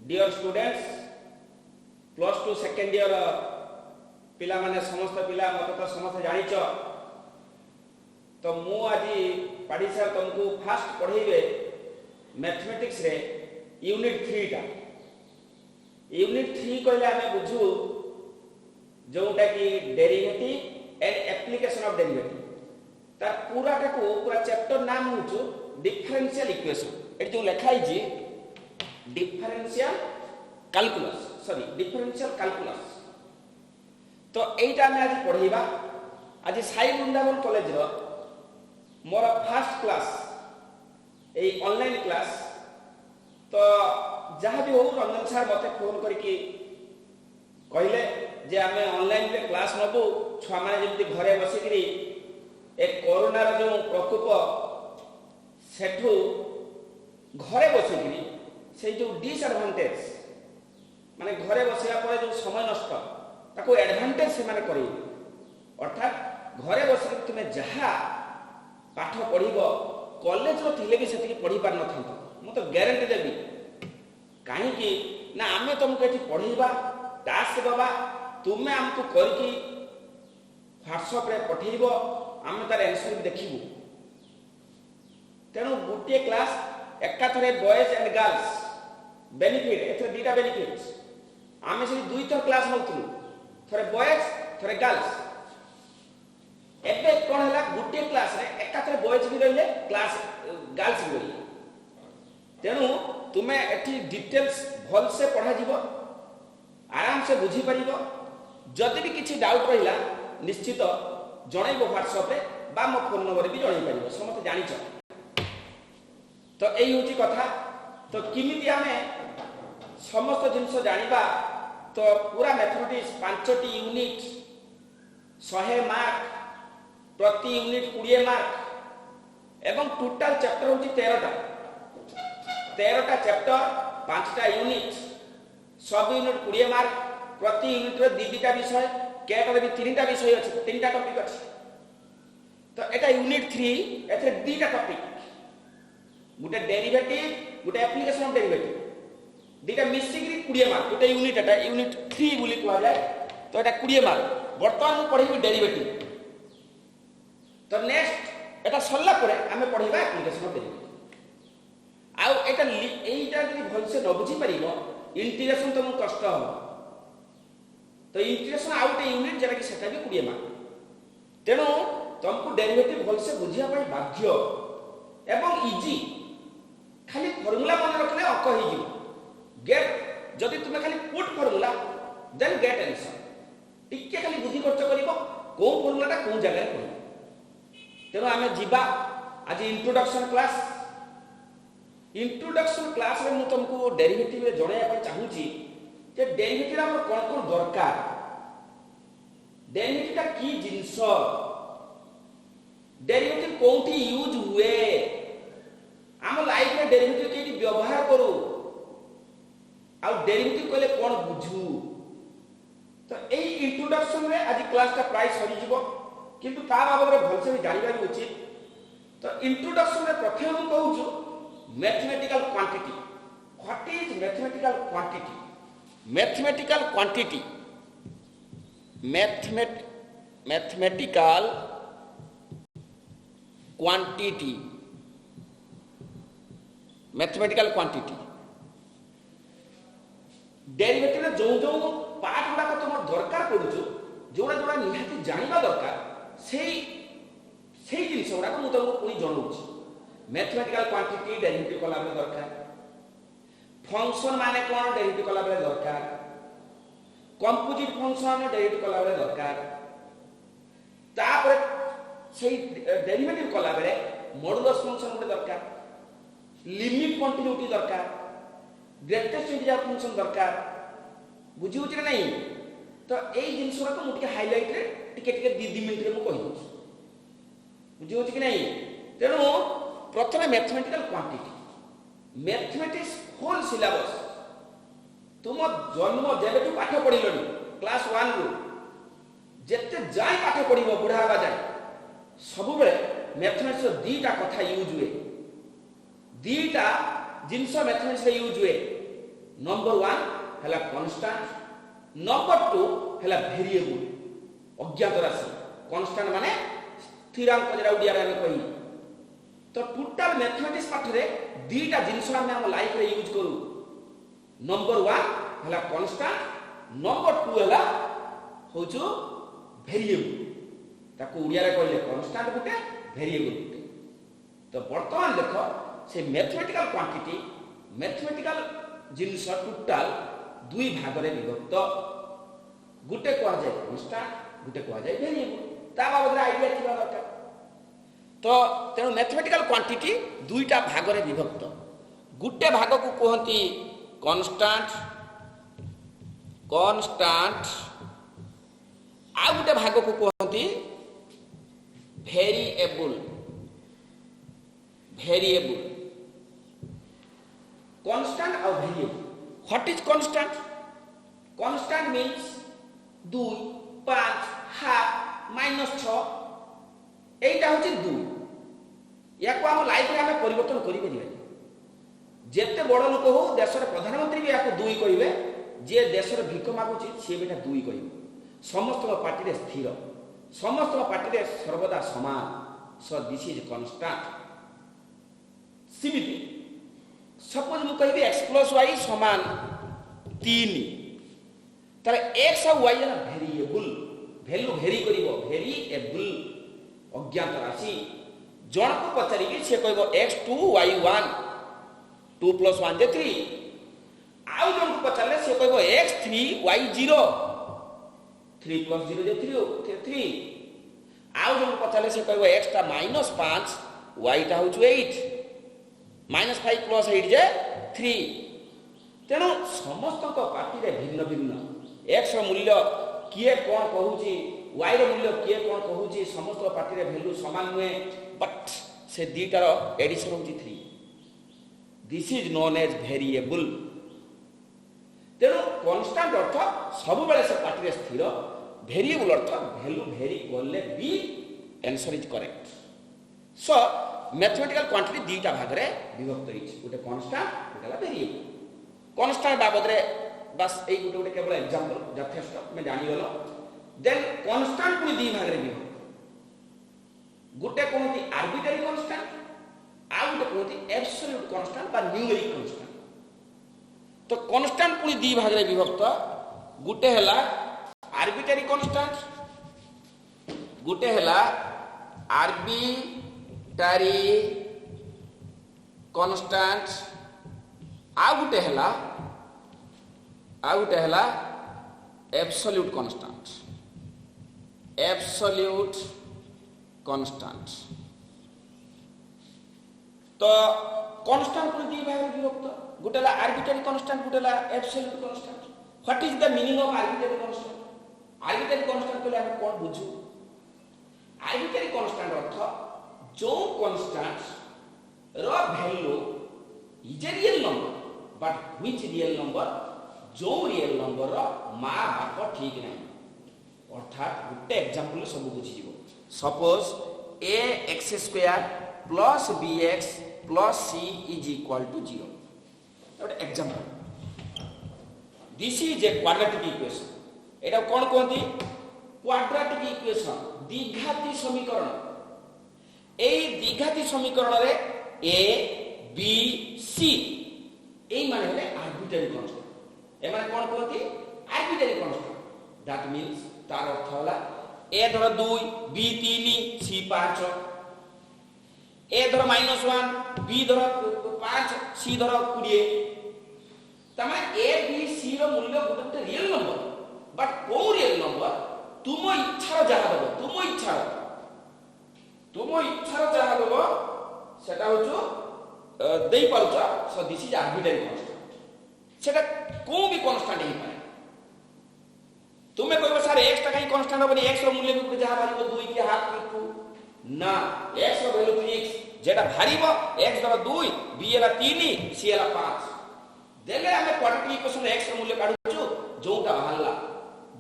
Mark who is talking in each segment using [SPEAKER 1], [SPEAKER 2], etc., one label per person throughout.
[SPEAKER 1] Dear students plus two second year पिला माने समस्त पिला मत तो समस्त जानिच तो मु आज पढ़ी सर तुमको फास्ट पढ़ेबे मैथमेटिक्स रे यूनिट 3 टा यूनिट 3 कहले आमे बुझू जोटा कि derivative and application of derivative तार पूरा चैप्टर नाम होचो डिफरेंशियल इक्वेशन एट जो लिखाई जी डिफरेंशियल कैलकुलस तो एटा में आज पढ़ेबा आज साई वृंदावन कॉलेज रो मोर फर्स्ट क्लास ए ऑनलाइन क्लास तो जहाँ भी हो रंजन सर मते फोन करके कहले जे आमे ऑनलाइन पे क्लास नबु छुआ माने जेमति घरे बसिकरी एक कोरोना रो जो प्रकोप सेठू घरे बसिकरी से जो डिसएडवांटेज माने घरे बसिया पर जो समय नष्ट ताको एडवांटेज से माने करी अर्थात घरे बसिकरी तुमे जहा पाठ पढ़िबो कॉलेज रो थिले भी सेति पढ़ी पार न थांतो मु तो गारंटी देबी काहे कि ना आमे तुमको एठी पढ़ीबा टास्क दबा तुमे हमको करके व्हाट्सएप रे पठेइबो आमे तार आंसर भी देखिबो तेणु गोटे क्लास एकाथरे बॉयज एंड गर्ल्स बेनिफिट एथरे दीटा बेनिफिट्स आमे से दुई थर क्लास नउतलु थरे बॉयज थरे गर्ल्स एबे कोन हला गोटे क्लास रे एकाथरे बॉयज भी रहिले क्लास गर्ल्स भी रहिले तेणु तुमे एठी डिटेल्स भल से पढ़ा जीवो आराम से बुझी परिबो जदि भी किछि डाउट रहिला निश्चित जणाइबो व्हाट्सएप रे बा मो फोन नंबर भी जणाइ परिबो समते जानिछ तो एई होची कथा तो किमिति आमे समस्त जिंस जानिबा तो पूरा मैथमेटिक्स 5टी यूनिट 100 मार्क प्रति यूनिट 20 मार्क एवं टोटल चैप्टर होची 13टा चैप्टर 5टा यूनिट सब यूनिट 20 मार्क प्रति यूनिट रे दीटा विषय केटर भी 3टा विषय अछि 3टा टॉपिक अछि तो एटा यूनिट 3 एथे दीटा topic Gute derivative Gute application of derivative दीटा मिसिकरी 20 mark Gute unit Etah unit 3 बोली कहवा जाय तो एटा 20 मार्क वर्तमान मु पढिबी डेरिवेटिव तो नेक्स्ट एटा सल्ला परे आमे पढिबा एप्लीकेशन ऑफ डेरिवेटिव आउ एटा एटा जदि भल से न बुझी परिबो इंटीग्रेशन तो मु कष्ट हो तो इंटीग्रेशन आउट यूनिट जरा कि सेटा भी 20 मार्क तेणु तुमको डेरिवेटिव भल से बुझिया पई बाध्य एवं इजी खाली फार्मूला मन रखले अंक हो जी गेट जदि तुम खाली put formula then get answer टिके खाली बुद्धि खर्च करिवो को फार्मूलाटा को जगह पड़ो तेणु आमे जीवा आज इंट्रोडक्शन क्लास रे मु तुमको डेरिवेटिव रे जणाया पई चाहूची जे डेरिवेटिव हमर कोन कोन दरकार डेरिवेटिव का की जिंस डेरिवेटिव कोठी यूज हुए हम लाइफ में डेरिवेटिव केटी व्यवहार करू आ डेरिवेटिव कहले कोन बुझू तो एई इंट्रोडक्शन रे आज क्लास का प्राइस सरी जीवो किंतु ता बाबत रे भल से जानिबा भी उचित तो इंट्रोडक्शन रे प्रथम हम कहूछु mathematical quantity what is mathematical quantity mathematical quantity mathematical quantity mathematical quantity derivative जो जो पार्ट गुडा को तुम दरकार पड़ुछु जोड़ा जोड़ा निहाती जानिबा दरकार सेही जिनिस गुडा को मु तुमको पुनी जणाउछि मैथमेटिकल क्वांटिटी डेरिवेटिव कला बेले दरकार फंक्शन माने कोन डेरिवेटिव कला बेले दरकार कंपोजिट फंक्शन डेरिवेटिव कला बेले दरकार तापर सेही डेरिवेटिव कला बेले मॉडुलस फंक्शन गुटे दरकार लिमिट कंटिन्यूटी दरकार ग्रेटेस्ट इंटीजर फंक्शन दरकार बुझी होची ना नहीं तो एई जिनिस को मुटिके हाइलाइट रे टिके 2 मिनिट रे मु कहि दउछ बुझी होची कि नहीं तेणु प्रथम mathematical quantity mathematics whole syllabus तुम जन्म जेबे पाठ पढ़िलनी क्लास 1 रु जेते जाय पाठ पढ़िबो बुढ़ा हवा जाय सब बेले मैथमेटिक्स दीटा कथा यूज हुए दीटा जिनस मैथमेटिक्स यूज हुए नंबर 1 हैला कांस्टेंट, नंबर 2 हैला वेरिएबल अज्ञात राशि। कांस्टेंट माने स्थिरांक जेरा उडिया रे हम कहि। तो टोटल मैथमेटिक्स पाठ रे दीटा जिंस हम लाइफ रे यूज करू। नंबर 1 हैला कांस्टेंट, नंबर 2 हैला होचो वेरिएबल। ताको उडिया रे कहले कांस्टेंट गुटे वेरिएबल गुटे। तो वर्तमान देखो से मैथमेटिकल क्वांटिटी मैथमेटिकल जिनस टोटल दुई भाग रे विभक्त। गुटे कहा जाय कांस्टेंट, गुटे कहा जाय वेरिएबल। ता बाबद आईडिया थिबा दरकार। तो तेणु मैथमेटिकल क्वांटिटी दुईटा भाग रे विभक्त। गुटे भाग को कहती कांस्टेंट कांस्टेंट आ गुटे भाग को कहती वेरिएबल वेरिएबल। कांस्टेंट और variable. What is constant? Constant means 2 5 half -6 एटा होची 2। या को हम लाइफ रे हम परिवर्तन करि परिबे। जेते बड़ लोक हो देश रे प्रधानमंत्री भी याको 2 कहिबे, जे देश रे भिख मागुची से बेटा 2 कहिबे। समस्त पार्टी रे स्थिर, समस्त पार्टी रे सर्वदा समान। So this is constant. सिमिति सपोज मु कहिबे x + y समान 3, तारे x और y ना वेरिएबल, वैल्यू वेरी करिवो, वेरिएबल अज्ञात राशि। जण को पचारि कि से कहबो x2 y1 2 + 1 जे 3। आउ जण को पचारले से कहबो x3 y0 3 + 0 जे 3। आउ जण को पचारले से कहबो x ता -5 y ता होछु 8 -5 + 8 जे 3। तेणु समस्त पार्टी रे भिन्न भिन्न x रो मूल्य किए कोन कहूची, y रो मूल्य किए कोन कहूची, समस्त पार्टी रे वैल्यू समान नुए, बट से दीटार एडिशन होची 3। This is known as variable. तेणु कांस्टेंट अर्थ सब बेले से पार्टी रे स्थिर, वेरिएबल अर्थ वैल्यू वेरी करले भी answer is correct. So mathematical quantity दीटा भाग रे विभक्त होइछ। गोटे कांस्टेंट, गोटेला वेरिएबल। कांस्टेंट बाबद रे बस एक गोटे केवल एग्जांपल यथेष्ट मैं जानि गलो। देन कांस्टेंट पुनी दी भाग रे विभक्त। गोटे कोनती आर्बिट्रेरी कांस्टेंट, आ गोटे कोनती एब्सोल्यूट कांस्टेंट बा न्यूमेरिक कांस्टेंट। तो कांस्टेंट पुनी दी भाग रे विभक्त। गोटे हला आर्बिट्रेरी कांस्टेंट, गोटे हला आर्बिट्रेरी कांस्टेंट, आ गोटे हला एब्सोल्यूट कांस्टेंट। Absolute constant. तो कांस्टेंट को दी भाग विभक्त। गोटेला आर्बिट्रेरी कांस्टेंट, गोटेला absolute constant. What is the meaning of arbitrary constant? Arbitrary constant को हम कोन बुझू? आर्बिट्रेरी कांस्टेंट अर्थ जो कांस्टेंट रो value is a real number, but which real number, जो रियल नंबर रो मा बाप ठीक नहीं। अर्थात गोटे एग्जांपल सब बुझी जीवो। Suppose ax² + bx + c = 0। गोटे example. This is a quadratic equation. Etah cone कहंती? Quadratic equation, द्विघाती समीकरण। ए द्विघाती समीकरण रे a b c ए माने हले आर्बिट्रेरी कांस्टेंट। ए माने कोन कहंती? Arbitrary constant. दैट मींस तार अर्थ होला a धर 2 b 3 c 5, a धर -1 b धर 5 c धर 20। तमे a b c रो मूल्य गोटे रियल नंबर, बट को रियल नंबर तुम इच्छा जहा दबो, तुम इच्छा जहा दबो सेटा होचो देई पारुछ। So this is arbitrary constant. सेटा को भी कांस्टेंट ही पाए। तुम्हें कहबो सर x टा कहीं कांस्टेंट होबनी, x रो मूल्य भी जहा भारिबो 2 के हाफ के 2 ना, x रो वैल्यू फिक्स। जेटा भारिबो x धर 2 b एला 3 c एला 5। देले हमें क्वाड्रेटिक इक्वेशन x रो मूल्य काढुछु, जोटा बाहरला,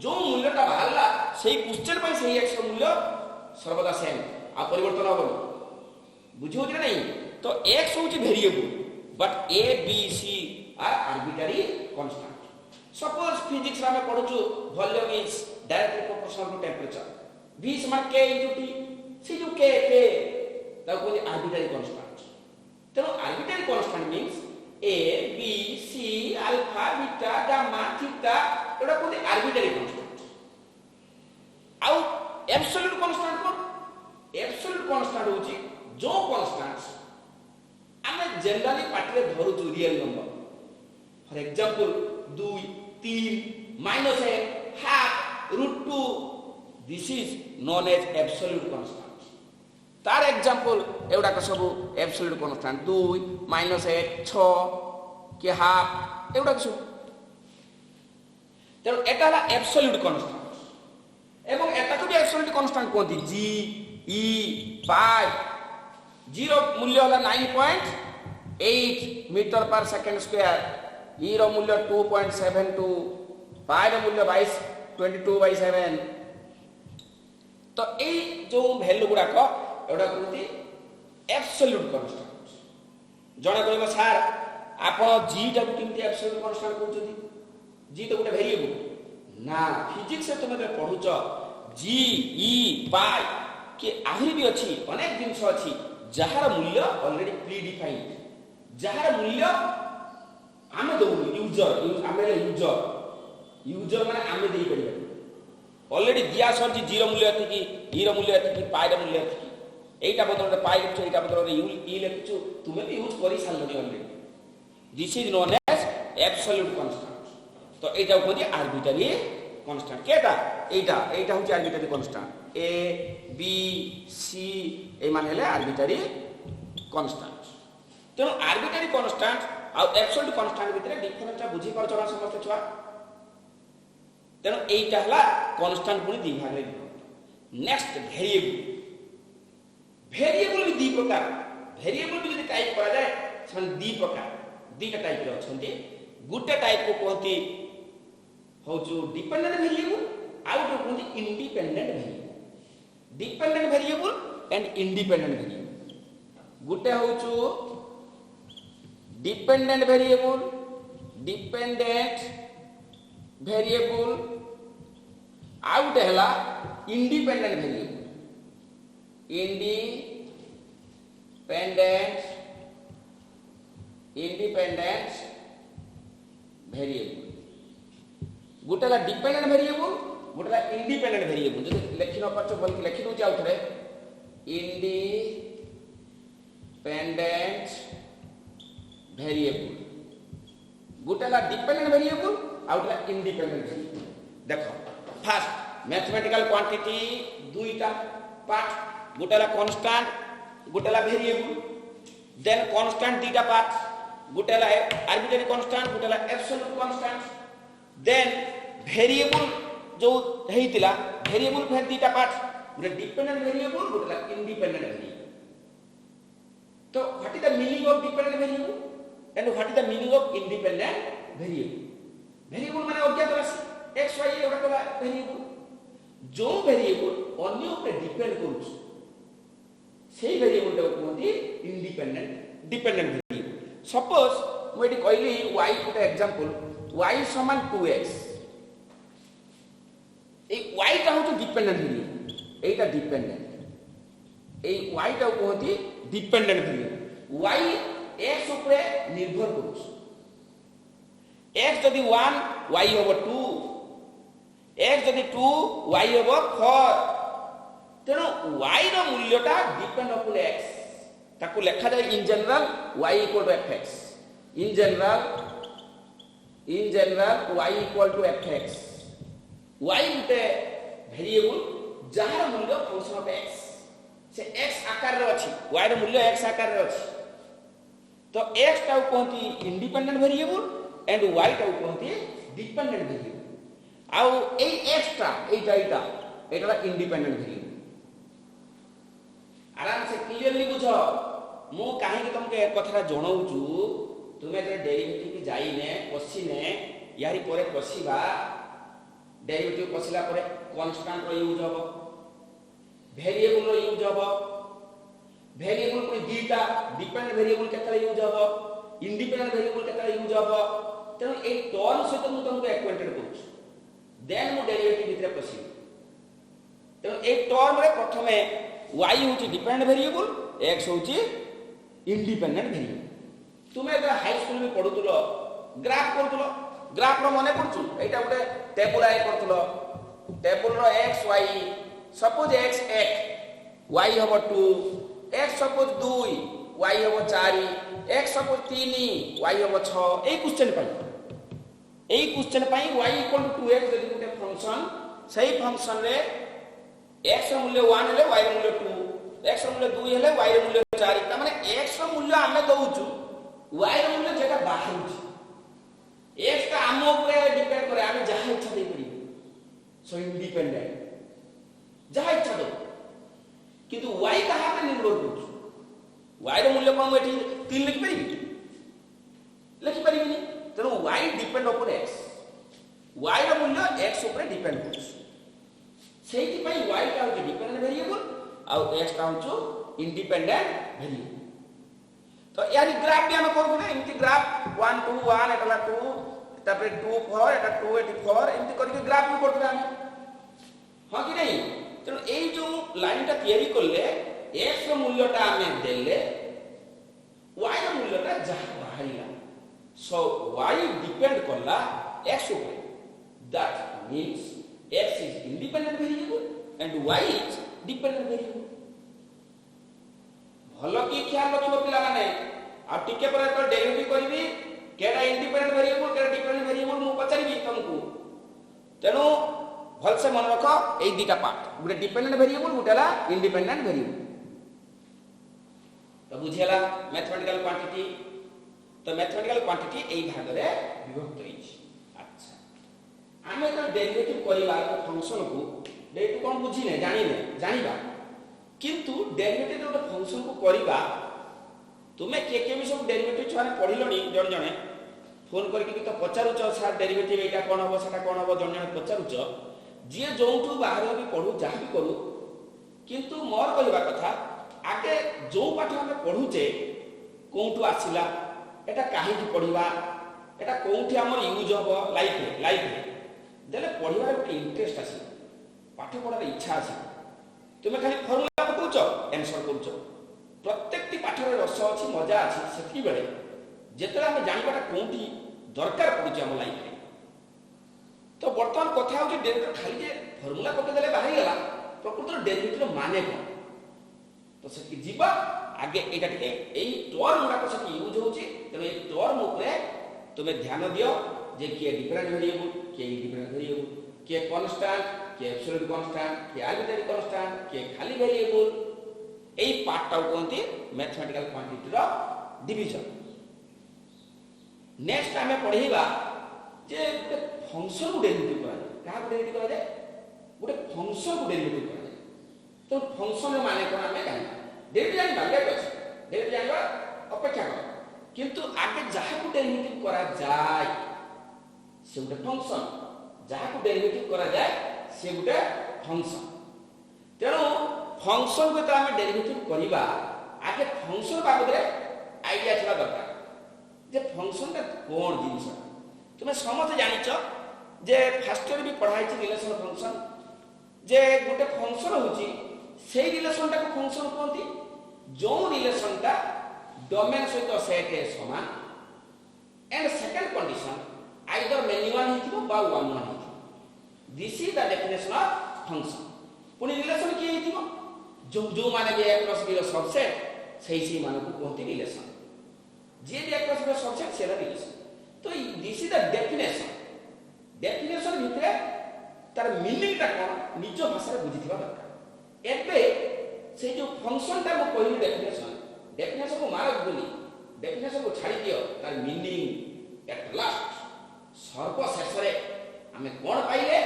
[SPEAKER 1] जो मूल्यटा बाहरला सेही क्वेश्चन पई सेही x रो मूल्य सर्वदा सेम, आ परिवर्तन होबनी। बुझियो कि नहीं? तो x होची variable, but a b c are arbitrary constant. Suppose physics रे हम पढुछु volume is directly proportional to temperature. V समान k * T. सी जो k ता को आर्बिट्रारी कांस्टेंट. तो arbitrary constant means A B C alpha beta gamma theta eta को आर्बिट्रारी कांस्टेंट. आउ एब्सोल्यूट कांस्टेंट को एब्सोल्यूट कांस्टेंट होची जो कांस्टेंट्स आमे जनरली पार्ट रे धरु छु real number. For example 2 3 -1 half √2. This is known as absolute constant. तार एग्जांपल एवडा को सब एब्सोल्यूट कांस्टेंट 2 -1 6 के हाफ एवडा को सब. तेरो एटा ला एब्सोल्यूट कांस्टेंट एवं एटा को भी एब्सोल्यूट कांस्टेंट कोंती G E पाई. जीरो मूल्य होला 9.8 मीटर पर सेकंड स्क्वायर. ई रो मूल्य 2.72. पाई रो मूल्य 22/7. तो ए जो वैल्यू गुडा को एडा कोंती एब्सोल्यूट कांस्टेंट. जणा कहबो सर आपण G टा को किमती एब्सोल्यूट कांस्टेंट कहउछथि. G तो गोटे वेरिएबल ना. फिजिक्स से तुमे पढुछ G E पाई के आहुरी भी अछि अनेक जिंस अछि जहार मूल्य ऑलरेडी प्री डिफाइंड. जहार मूल्य आमे दउ यूजर आमे यूजर माने आमे देई परिबा. ऑलरेडी दिया सर जी जीरो मूल्य अछि कि ई रो मूल्य अछि कि पाई रो मूल्य अछि कि एटा बदल पाई लिखछु एटा बदल ई लिखछु तुमे भी यूज करि सालनी already. This is known as absolute constant. तो एटा कोदी आर्बिट्रारी कांस्टेंट. केटा एटा होची arbitrary constant. A B C ए मान हेले आर्बिट्रारी कांस्टेंट. तेनो आर्बिट्रारी कांस्टेंट आ एब्सोल्यूट कांस्टेंट भितरे डिफरेंस ता बुझी पर चला समस्त छुआ. तेनो एटा हला कांस्टेंट पुनी दी भाग रे. नेक्स्ट वेरिएबल भी दी प्रकार. वेरिएबल भी यदि टाइप करा जाय सन दी प्रकार दीटा टाइप रे अछंती. गुटे टाइप को कहती होचु डिपेंडेंट वेरिएबल आउ तो कहती independent variable. Dependent variable and independent variable. गुटे होचु डिपेंडेंट वेरिएबल आउट हैला इंडिपेंडेंट वेरिएबल. Independent variable. गुटेला डिपेंडेंट वेरिएबल गुटेला इंडिपेंडेंट वेरिएबल. जदि लेखि न परछ बोल के लेखि दउ जाउ थरे इंडिपेंडेंट वेरिएबल. गुटेला डिपेंडेंट वेरिएबल आउटला इंडिपेंडेंट वेरिएबल. देखो फर्स्ट मैथमेटिकल क्वांटिटी दुईटा पार्ट. गुटेला कांस्टेंट गुटेला वेरिएबल. देन कांस्टेंट दीटा पार्ट. गुटेला आर्बिट्रारी कांस्टेंट गुटेला एब्सोल्यूट कांस्टेंट. देन वेरिएबल जो हेतिला वेरिएबल फेर दीटा पार्ट. गुटे डिपेंडेंट वेरिएबल गुटेला इंडिपेंडेंट वेरिएबल. तो what is the meaning of dependent variable and what is the meaning of independent variable. Variable माने अज्ञात राशि x y एटा कला वेरिएबल. जो वेरिएबल अन्य ऊपर डिपेंड करूछ सेही वेरिएबल टा कोंती इंडिपेंडेंट डिपेंडेंट वेरिएबल. सपोज मैं एटी कहली y गुटे एग्जांपल y समान 2x. ए y टा होतो डिपेंडेंट वेरिएबल. एटा डिपेंडेंट ए y टा कोंती डिपेंडेंट वेरिएबल. y x ऊपर निर्भर करूछ. x जदि 1 y होबो 2. x जदि 2 y होबो 4. तेनो y रो मूल्यटा डिपेंड अपॉन x. ताको लेखा जाय in general y equal to fx. In general y equal to fx. y गुटे वेरिएबल जहार मूल्य फंक्शन ऑफ x से x आकार रे अछि. y रो मूल्य x आकार रे अछि. तो x टा कोंती इंडिपेंडेंट वेरिएबल एंड y टा कोंती डिपेंडेंट वेरिएबल. आउ ए x टा एटा इंडिपेंडेंट वेरिएबल. आराम से क्लियरली बुझो. मु काहे कि तुमके कथा जणाउछु. तुमे जे डेरिवेटिव की जाइने पसिने यारी परे पसिबा. डेरिवेटिव पसिला परे कांस्टेंट रो यूज हबो. वेरिएबल रो यूज हबो. वेरिएबल को दीटा डिपेंडेंट वेरिएबल केतले यूज हबो इंडिपेंडेंट वेरिएबल केटा यूज हबो तेणु ए टर्म सहित मु तुमको एक्वाइंटेड करूछु देन मु डेरिवेटिव भितर पसिबी तेणु ए टर्म रे प्रथमे y होची डिपेंडेंट वेरिएबल x होची इंडिपेंडेंट वेरिएबल तुमे एटा हाई स्कूल में पढुतलो ग्राफ करतलो ग्राफ रो मने पडछु एटा गोटे टेबल आइ करतलो टेबल रो x y suppose x 1 y हबो 2 x सपोज 2 y हबो 4 x सपोज 3 y हबो 6 ए क्वेश्चन पाई y इक्वल टू 2x जदि गोटे फंक्शन सही फंक्शन रे x रो मूल्य 1 हेले y रो मूल्य 2 x रो मूल्य 2 हेले y रो मूल्य 4 त माने x रो मूल्य हमें दउछु y रो मूल्य जेटा बाहरछु x का हम ऊपर डिपेंड करे हमें जहां इच्छा दे पड़ी सो इंडिपेंडेंट जहां इच्छा दो किंतु y कहां पे निर्भर करछु y रो मूल्य कोन एठी 3 लिख परिबी तेणु y डिपेंड अपन x y रो मूल्य x ऊपर डिपेंड करछु सेही पई y का हो डिपेंडेंट वेरिएबल आ x का हो इंडिपेंडेंट वेरिएबल तो यानी ग्राफ भी हम करबो ना इनकी ग्राफ 1 2 1 एटला 2 तापर 2 4 एटा 2 84 इनती करके ग्राफ भी करबो हम हां कि नहीं तेणु ए जो लाइनटा तयारी करले x रो मूल्यटा हमें देले y रो मूल्यटा जहां बाहरिला सो y डिपेंड करला x ऊपर that means x is independent variable and y is dependent variable भलो की ख्याल रखिबो पिला माने आ टिके पर तो डेरिवेटिव करबी केडा इंडिपेंडेंट वेरिएबल केडा डिपेंडेंट वेरिएबल मु पचारिबी तुमको तेनु भल से मन रखो ए दीटा पार्ट गुटे डिपेंडेंट वेरिएबल गुटेला इंडिपेंडेंट वेरिएबल तो बुझेला मैथमेटिकल क्वांटिटी तो मैथमेटिकल क्वांटिटी एई भाग रे विभक्त होइछ अच्छा आमे तो डेरिवेटिव करिबा को फंक्शन को डेरिवेटिव कोन बुझिने जानिबा किंतु डेरिवेटिव रो फंक्शन को करिबा तुमे के भी सब डेरिवेटिव छाने पढिलोनी जण जणे फोन करके तो पचारुच सर डेरिवेटिव एटा कोन हो सेटा कोन हो जण जणे पचारुच जे जोंठू बाहर भी पढु जहा भी करू किंतु मोर कहबा कथा आगे जो पाठ हम पढुचे कोंठू आसिला एटा काहे की पढिबा एटा कोंठी हमर यूज हो लाइफ रे देले पढिबा एक इंटरेस्ट आसी पाठ पढार इच्छा आसी तुमे खाली फॉर्मूला पकाउछ आंसर करूछ प्रत्येकटी पाठर रस अछि मजा अछि सेति बेले जेतला हम जानिबाटा कोंठी दरकार पडुछ हम लाइफ रे तो वर्तमान कथा हो कि डेरिवेटिव खाली जे फॉर्मूला पके देले बाहरी गेला प्रकृत डेरिवेटिव माने कोन तो सेति जीवा आगे एटा टिके एई टर्म गुडा को सेति यूज होछि तने एई टर्म ऊपर तुमे ध्यान दियो जे के डिफरेंट वेरिएबल के इंडिपेंडेंट वेरिएबल के कांस्टेंट के एब्सोल्यूट कांस्टेंट के आर्बिट्रेरी कांस्टेंट के खाली वेरिएबल एई पार्ट टा कोनती मैथमेटिकल क्वांटिटी रो डिवीजन नेक्स्ट हमें पढिबा जे गोटे फंक्शन को डेरिवेटिव करा का डेरिवेटिव करा जाय गोटे फंक्शन को डेरिवेटिव करा जाय तो फंक्शन माने कोन हमें जानि डेरिवेटिव जानि बागेट अछि डेरिवेटिव जानिबा अपेक्षा कर किंतु आगे जहा को डेरिवेटिव करा जाय से गोटे फंक्शन जहा को डेरिवेटिव करा जाय से गोटे फंक्शन तेणु फंक्शन को तो हम डेरिवेटिव करिबा आगे फंक्शन बाबद रे आईडिया छला दरकार जे फंक्शन का कोन जिंस तुमे समझ जानिछ जे फर्स्ट ईयर भी पढ़ाई छी रिलेशन फंक्शन जे गोटे फंक्शन होची सेही रिलेशन टा को फंक्शन कहती जो रिलेशन टा डोमेन सहित सेट ए समान and second condition either many one हिथिबो बा वन वन हिथिबो this is the definition of function पुनी रिलेशन की हिथिबो जो माने भी a + b रो सबसेट सही माने को कहते रिलेशन जे भी a + b रो सबसेट सेला रिलेशन तो दिस इज द डेफिनेशन भितरे तार मीनिंग ता कोन निज भाषा रे बुझिथिबा दरकार एबे से जो फंक्शन ता मो कहली डेफिनेशन को मार बोली डेफिनेशन को छाड़ी दियो तार मीनिंग एट लास्ट सर्वशेष रे हमें कोन पाइले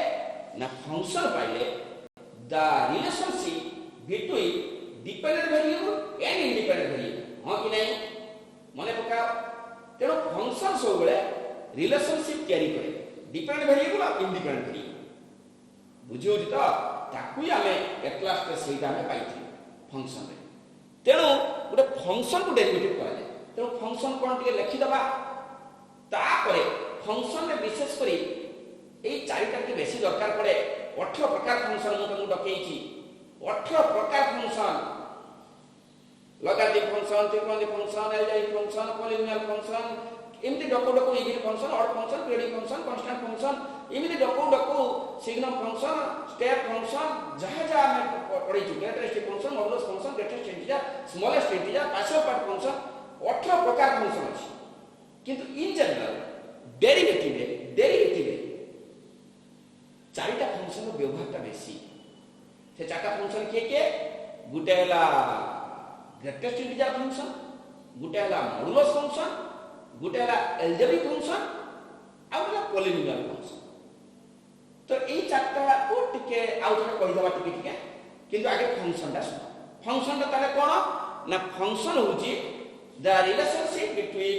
[SPEAKER 1] ना फंक्शन पाइले the relationship between dependent variable and independent variable हां कि नहीं मने पकाओ तेनो फंक्शन सब बेले रिलेशनशिप कैरी करे डिपेंडेंट वेरिएबल और इंडिपेंडेंट वेरिएबल बुझियो तो ताकू हमें एट लास्ट सेटा हमें पाइथि फंक्शन रे तेनो गोटे फंक्शन को डेरिवेटिव करा जाय तेणु फंक्शन कौन टे लिखिदबा तापर फंक्शन में विशेषकर यही चारिटा टी बेसी दरकार पड़े 18 प्रकार फंक्शन मुझे डकई 18 प्रकार फंक्शन लगाती फंक्शन त्रिकोणीय function algebraic function polynomial function एमती डकू डकू even function odd function periodic function constant function एमती डकू डकू सिग्नम फंक्शन स्टेप फंक्शन जहाँ जहाँ आम पढ़ी characteristic function modulus function greatest integer smallest integer partial part function 18 प्रकार फंक्शन अच्छी किंतु इन जनरल डेरिवेटिव चारिटा फंक्शन व्यवहारटा बेसी से चारिटा फंक्शन किए गोटे है ग्रेटेस्ट इंटीजर फंक्शन गोटे है मॉडुलस फंक्शन गोटे है एलजेब्रिक फंक्शन आ गोटे पॉलिनोमियल फंक्शन तो यही चार्टा को टिके आउ थे कहीदबा टिके किंतु आगे फंक्शनटा सुन फंक्शनटा ताले कोन ना फंक्शन होची the relationship between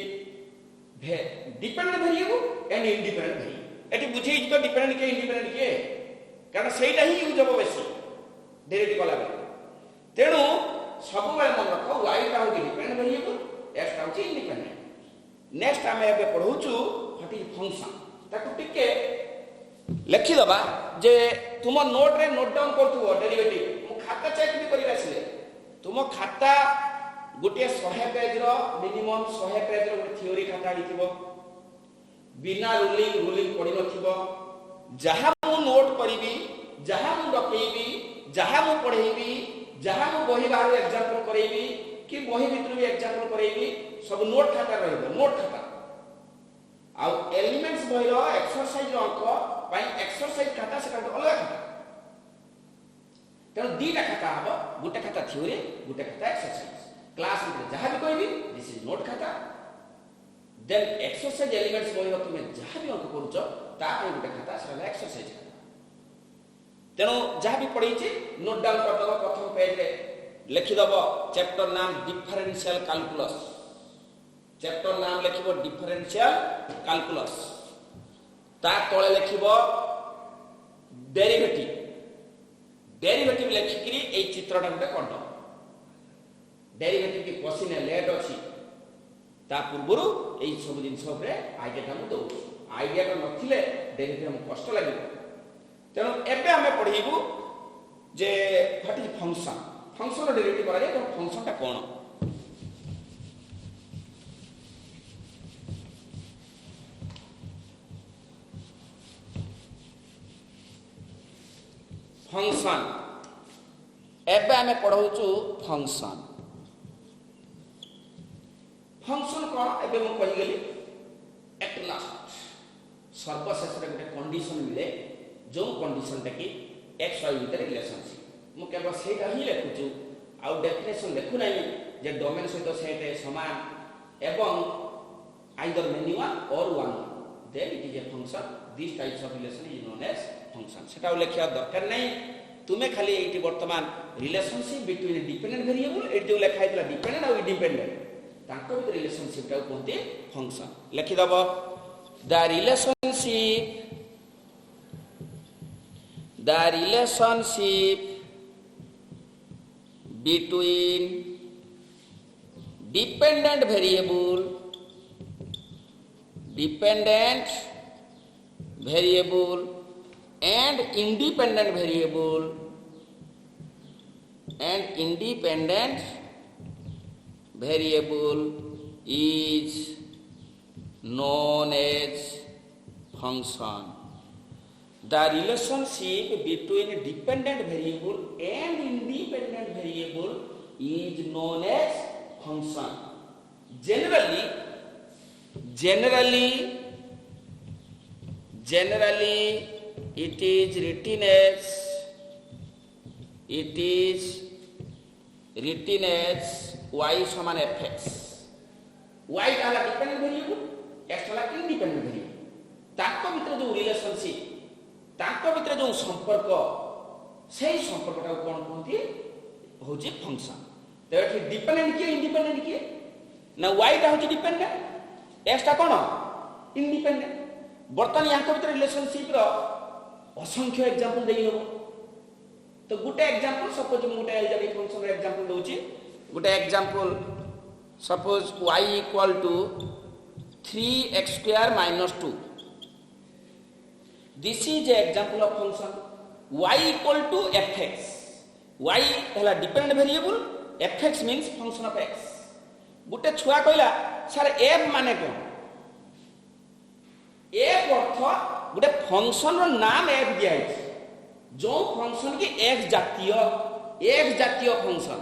[SPEAKER 1] dependent variable and independent variable eighty बुझे तो डिपेंडेंट के इंडिपेंडेंट के कारण सेटा ही यूज हो बेसी डेरिवेटिव वाला तेणु सब बेले मन रख y टा हो डिपेंडेंट वेरिएबल x टा हो इंडिपेंडेंट नेक्स्ट आमे एबे पढौचु व्हाट इज फंक्शन ताको टिके लिखि दबा जे तुम नोट रे नोट डाउन करथुओ डेरिवेटिव मु खाता चेक भी करि आसिले तुम खाता गोटे 100 पेज रो मिनिमम 100 पेज रो गोटे थ्योरी खाता लिखिबो बिना रूलिंग पढि नथिबो जहा मु नोट करिवि जहा मु डकेइबि जहा मु पढेइबि जहा मु बही बाहर एग्जांपल करेइबि कि बही भितर भी एग्जांपल करेइबि सब नोट खाता रहइबो नोट खाता आ एलिमेंट्स बही रो एक्सरसाइज रो अंक पाई एक्सरसाइज खाता से अलग खाता तेणु दीटा खाता हबो गोटे खाता थ्योरी गोटे खाता एक्सरसाइज क्लास में जहाँ भी कहबी दिस इज नोट खाता देन एक्सरसाइज एलिमेंट्स बही रो तुम जहाँ भी अंक करूछ ता पे गोटे खाता से एक्सरसाइज खाता तेणु जहाँ भी पढ़ी नोट डाउन कर दबो प्रथम पेज रे लिखि दबो चैप्टर नाम डिफरेंशियल कैलकुलस चैप्टर नाम लिखिबो डिफरेंशियल कैलकुलस ता तळे लिखिबो डेरिवेटिव लिखिकरी ए चित्रटा गुटे करदो डेरिवेटिव की क्वेश्चन लेट अछि ता पूर्वरु ए सब जिंस रे आइडिया हम दो आइडिया तो नथिले डेरिवेटिव हम कष्ट लागिबो तेणु एबे हमें पढ़िबू जे व्हाट इज फंक्शन डेरिवेटिव करा जाय तो फंक्शनटा कोन फंक्शन एबे हमें पढ़ौचु फंक्शन कोन एबे मु कहि गेली एट लास्ट सर्वशेष रे गोटे कंडीशन मिले जो कंडीशन टा कि x y भीतर रिलेशनशिप मु केवल सेटा ही लिखुछु आ डेफिनेशन लिखु नै जे डोमेन सहित सेट समान एवं आइदर मेनी वन और one then it is a function this types of relation is known as function सेटा लिखिया दरकार नै तुमे खाली एटी वर्तमान रिलेशनशिप बिटवीन डिपेंडेंट वेरिएबल एट जो लिखा हैतला डिपेंडेंट और इंडिपेंडेंट तांको भीतर रिलेशनशिप टा कोनते फंक्शन लिखि दबो the relationship between dependent variable and independent variable is known as function. The relationship between dependent variable and independent variable is known as function. Generally it is written as y समान fx. y का dependent variable, x का independent variable. ताको भीतर जो relationship ताको भीतर जो संपर्क से संपर्कटा कोन कहती होची फंक्शन तो एठी डिपेंडेंट किए इंडिपेंडेंट किए ना y टा होची डिपेंडेंट x टा कोन इंडिपेंडेंट बर्तन यहाँ को भीतर रिलेशनशिप रो असंख्य एग्जांपल देई होबो तो गुटे एग्जांपल सपोज मु गुटे algebraic function row example Dochi Gute example suppose y equal to 3x square minus 2. This is an example of function y equal to fx. Y है dependent variable, fx means function of x. गोटे छुआ कहला sir f माने कौन? f अर्थ गोटे function रो नाम f दिया है जो फंक्शन की x जातीय फंक्शन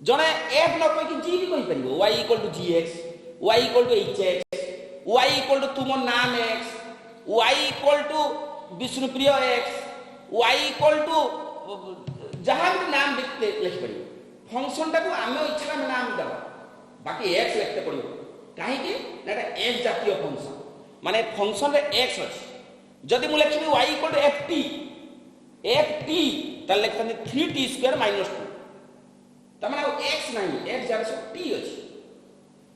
[SPEAKER 1] जने f न कोई कि g भी कहि परिबो y equal to gx, y equal to hx, y equal to तुम नाम x, y equal to विष्णुप्रिय x, y equal to जहाँ भी नाम लिख पड़ो फंक्शन टाको आम इच्छा में नाम दबा बाकी एक्स लिखते पड़ो कहीं एक्स जातीय फंक्शन माने फंक्शन रे एक्स अच्छी जदि मुझे लिखी y equal to f t ताले लिखते 3t स्क्वायर माइनस 2 तमाने एक्स नहीं एक्स जारे सब टी अच्छी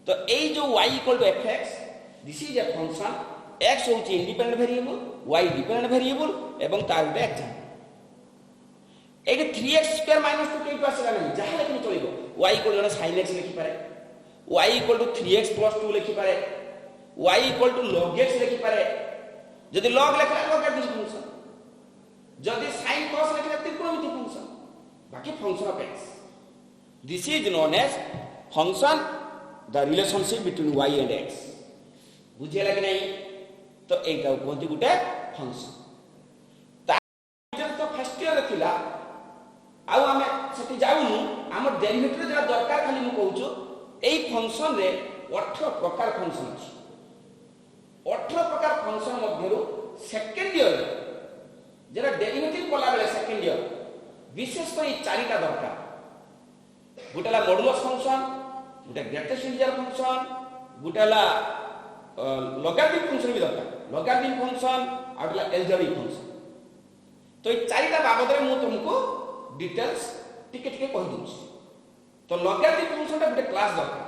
[SPEAKER 1] तो ये जो y equal to f x this is a function x होची independent variable y dependent variable एवं तार गुटे एग्जांपल एक 3x स्क्वायर माइनस 2 केटु आसेला नहीं जहां लेकिन चलिबो y equal to sin x लिखि पारे y equal to 3x plus 2 लिखि पारे y equal to log x लिखि पारे जदि log लिखला लॉगरिथम फंक्शन जदि sin cos लिखला त्रिकोणमिति फंक्शन बाकी function of x this is known as function the relationship between y and x बुझियला कि नहीं तो एका कोंती गुटे फंक्शन ता तो फर्स्ट ईयर थिला आउ आमे सेठी जाउनु हमर डेरिवेटिव जरा दरकार खाली मु कहूछु एई फंक्शन रे 18 प्रकार फंक्शन अछि 18 प्रकार फंक्शन मध्यरु सेकंड ईयर जरा डेरिवेटिव कोला बेले सेकंड ईयर विशेष तो ई चारिटा दरकार गुटेला मॉडुलस फंक्शन गुटे ग्रेटेस्ट इंटीजर फंक्शन गुटेला लॉगरिथम फंक्शन भी दरकार लॉगरिथम फंक्शन आउटला एलजेब्रिक फंक्शन तो ई चारिटा बाबद रे मु तुमको डिटेल्स टिके टिके कहि दूची तो लॉगरिथम फंक्शन टा गुटे क्लास दरकार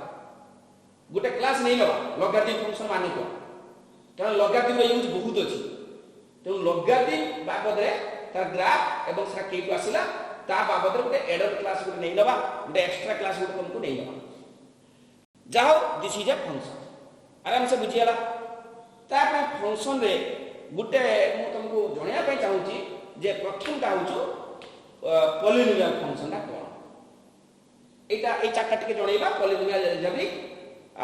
[SPEAKER 1] गुटे क्लास नहीं लबा लॉगरिथम फंक्शन माने को कारण लॉगरिथम रे यूज बहुत अछि तो लॉगरिथम बाबद रे तार ग्राफ एवं सरा केटु आसिला ता बाबद रे गुटे एडर क्लास गुटे नहीं लबा गुटे एक्स्ट्रा क्लास गुटे तुमको नहीं लबा जाओ दिस इज ए फंक्शन आराम से बुझियाला ता पे फंक्शन रे गुटे मु तुमको जणिया पे चाहूची जे प्रथम ता होचो पॉलिनोमियल फंक्शन ता कोन एटा ए चाका टिके जणैबा पॉलिनोमियल एलजेब्रिक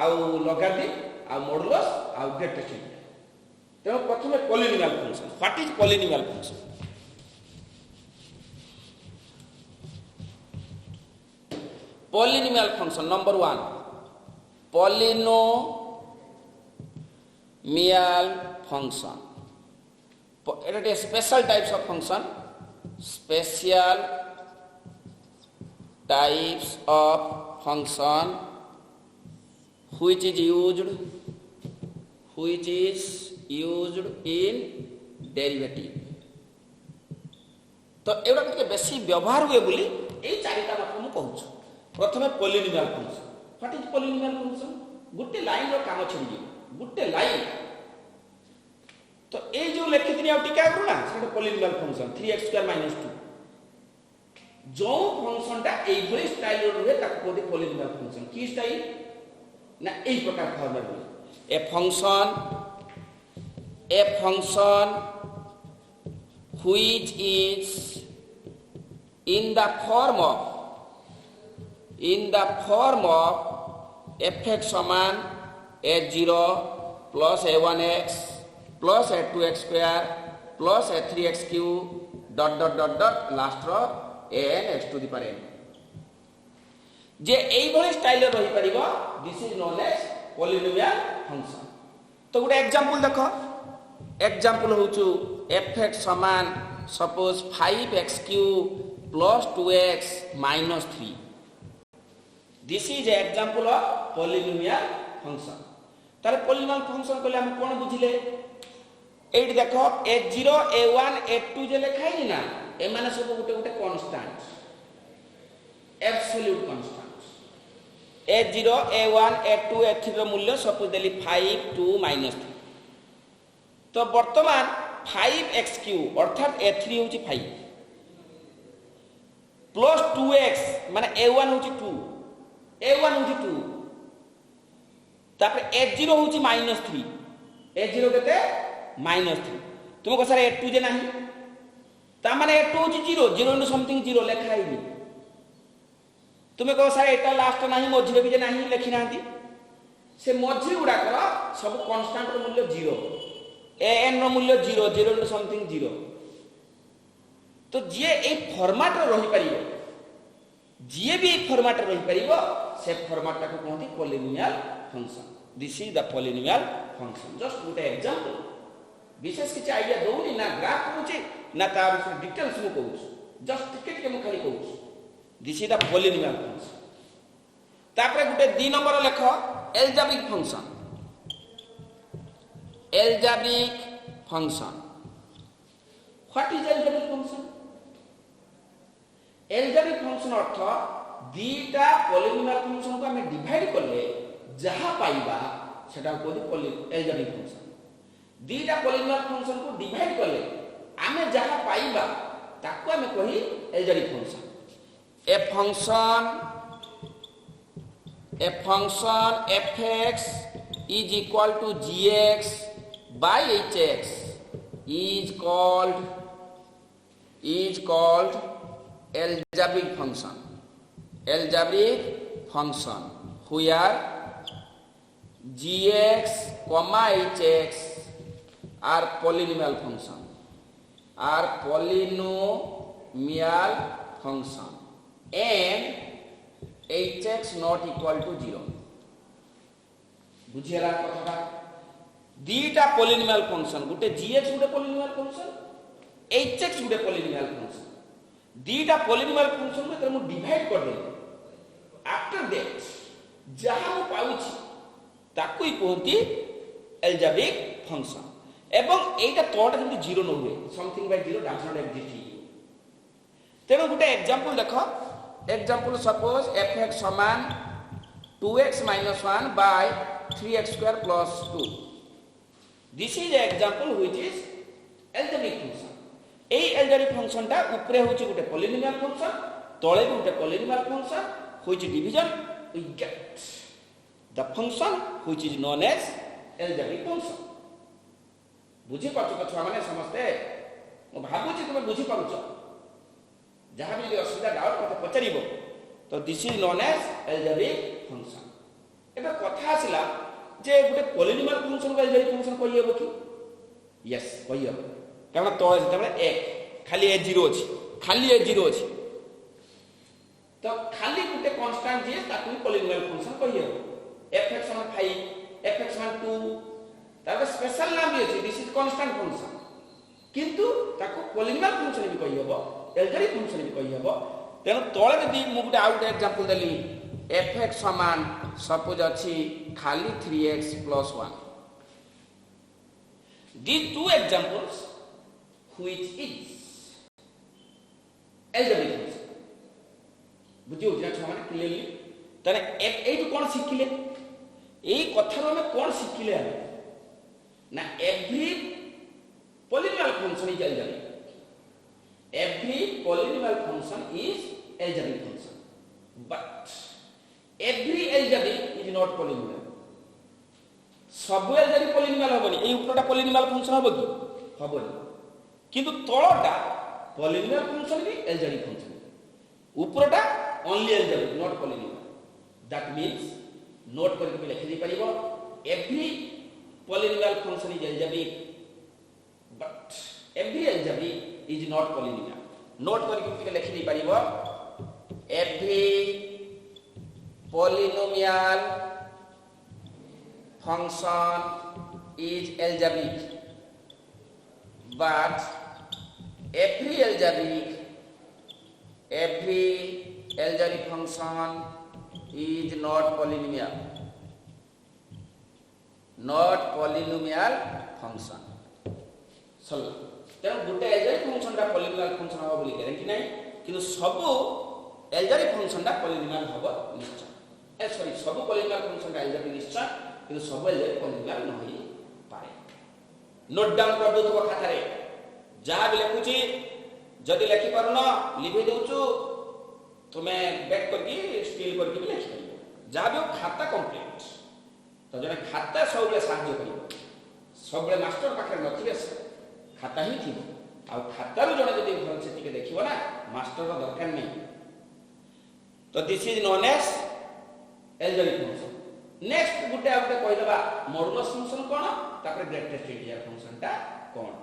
[SPEAKER 1] आउ लॉगरिथम आउ मॉडुलस आउ ग्रेटेस्ट इंटीजर तेनो प्रथमे polynomial function what is polynomial function polynomial function number 1 polynomial function एटा special types of function special types of function which is used in derivative तो एवडा के बेसी व्यवहार हुए बोली ए चारिटा मात्र मु कहूछु प्रथमे polynomial function what is polynomial function Gute line रो काम छडी गुटे लाइन तो ए जो लिखितनी आ टिका करू ना सेटा polynomial function 3x square minus 2 जो फंक्शन ता एई भली स्टाइल रो रहे ताको कोदे पॉलिनोमियल फंक्शन की स्टाइल ना एई प्रकार फॉर्मेट रे a function which is in the form of fx समान a0 plus a1x plus a2x square plus a3x cube dot last row an x to the power n जे एई भली style रे रही परिबो this is known as polynomial function तो गुटे example देखो example होचु fx समान suppose 5x cube plus 2x minus 3 this is example of polynomial function तारे पॉलिनोमियल फंक्शन कहले हम कोन बुझिले एठी देखो a0 a1 a2 जे लिखाई ना ए माने सब गुटे गुटे constant absolute constant a0 a1 a2 a3 रो मूल्य सपोज देली 5 2 -3 तो वर्तमान 5x क्यूब अर्थात a3 होची 5 प्लस 2x माने a1 होची 2 a1 होची 2 तापर a0 होची -3 a0 केते -3 तुम को सर a2 जे नाही ता माने a2 होची 0 0 इनटू समथिंग 0 लेखा आइनी तुम को सर एटा लास्ट नाही मझिरे भी जे नाही लेखि नांती से मझी गुडा कर सब कांस्टेंट रो मूल्य 0 an रो मूल्य 0 0 इनटू समथिंग 0 तो जे ए फॉर्मेट रो रही परिबो जे भी फॉर्मेट रही परिबो से फॉर्मेट को कहती polynomial function this is the polynomial function just Gute example विशेष किछ आईडिया दोनी ना ग्राफ कहूची ना ता विषय डिटेल्स मु कहूची जस्ट टिके टिके मु खाली कहूची this is the polynomial function तापर गुटे 2 नंबर लेख algebraic function what is algebraic function algebraic function अर्थ दीटा पॉलिनोमियल फंक्शन को हमें डिवाइड करले जहा पाइबा सेटा कहती एल्जेब्रिक फंक्शन दीटा पॉलिनोमियल फंक्शन को डिवाइड करले हमें जहा पाइबा ताको हमें कही algebraic function a function fx is equal to gx by hx is called algebraic function where gx comma hx are polynomial function and hx not equal to 0 बुझियला कथाटा दीटा पॉलिनोमियल फंक्शन गुटे gx गुटे पॉलिनोमियल फंक्शन hx गुटे polynomial function दीटा polynomial function में मु divide कर दे आफ्टर दैट जहां मु पाउची ताकू ही कहती एल्जेब्रिक फंक्शन एवं एटा तोटा जंती 0 न हुए something bye 0 does not exist तेनो गुटे एग्जांपल देखो एग्जांपल सपोज fx समान 2x minus 1 by 3x square plus 2 this is an example which is algebraic function A algebraic function टा ऊपरे होची गुटे polynomial function तळे गुटे polynomial function which division we get the function which is known as algebraic function बुझी पाछो छुआ माने समझते मो भाबुची तुमे बुझी पाउछ जहाँ भी असुविधा डाउट मत पचारिबो तो this is known as algebraic function एबे कथा आसिला जे गुटे पॉलिनोमियल फंक्शन को एल्जेब्रिक फंक्शन कहि हेबो कि यस कहि हेबो कारण तो जेतबे 1 खाली a0 अछि तो खाली गुटे कांस्टेंट जे ताकू पॉलिनोमियल फंक्शन कहि हेबो fx = 5 fx = 2 तार स्पेशल नाम भी अछि दिस इज कांस्टेंट फंक्शन किंतु ताकू पॉलिनोमियल फंक्शन भी कहि हेबो एल्जेब्रिक फंक्शन भी कहि हेबो तेनो तळे जदी मु गुटे आउट एग्जांपल देली fx समान सपोज अछि खाली 3x + 1 these two examples which is algebraic function बुझियो जे छ माने क्लियरली तने एई कोन सिखिले एई कथा रो में कोन सिखिले ना every polynomial function is algebraic every polynomial function is algebraic function but every algebraic is not polynomial सब algebraic polynomial होबनी ए ऊपरटा polynomial function होबो कि होबनी किंतु तळटा polynomial function भी algebraic function ऊपरटा only algebraic not polynomial that means note करके भी लिखि दे परिबो every polynomial function is algebraic but every algebraic is not polynomial note करके लिखि दे परिबो every polynomial function is algebraic but every algebraic function is not polynomial function चलो तेणु गोटे algebraic function टा polynomial function हो बोली ग्यारंटी नाही किंतु सब एल्जेब्रिक फंक्शन टा पॉलिनोमियल हो निश्चय सॉरी सब पॉलिनोमियल फंक्शन टा एल्जेब्रिक निश्चय किंतु सब एल्जेब्रिक पॉलिनोमियल न होई पारे नोट डाउन कर दो खाता रे जहां भी लिखुची जदी लिखि परनो लिखि देउछु तुमे बैक करके स्टिल करके भी लिखि जहां भी खाता कंप्लीट तो जने खाता सब साहाଯ୍य कर सब मास्टर पाखे नथिबे खाता ही थी आ खाता रो जने जदि भल से टिके देखिबो ना मास्टर रो दरकार नहीं। तो this is known as algebraic function. Next गुटे आउटे कहलबा मॉडुलस फंक्शन कोन तापर ग्रेटेस्ट इंटीजर फंक्शन ता कोन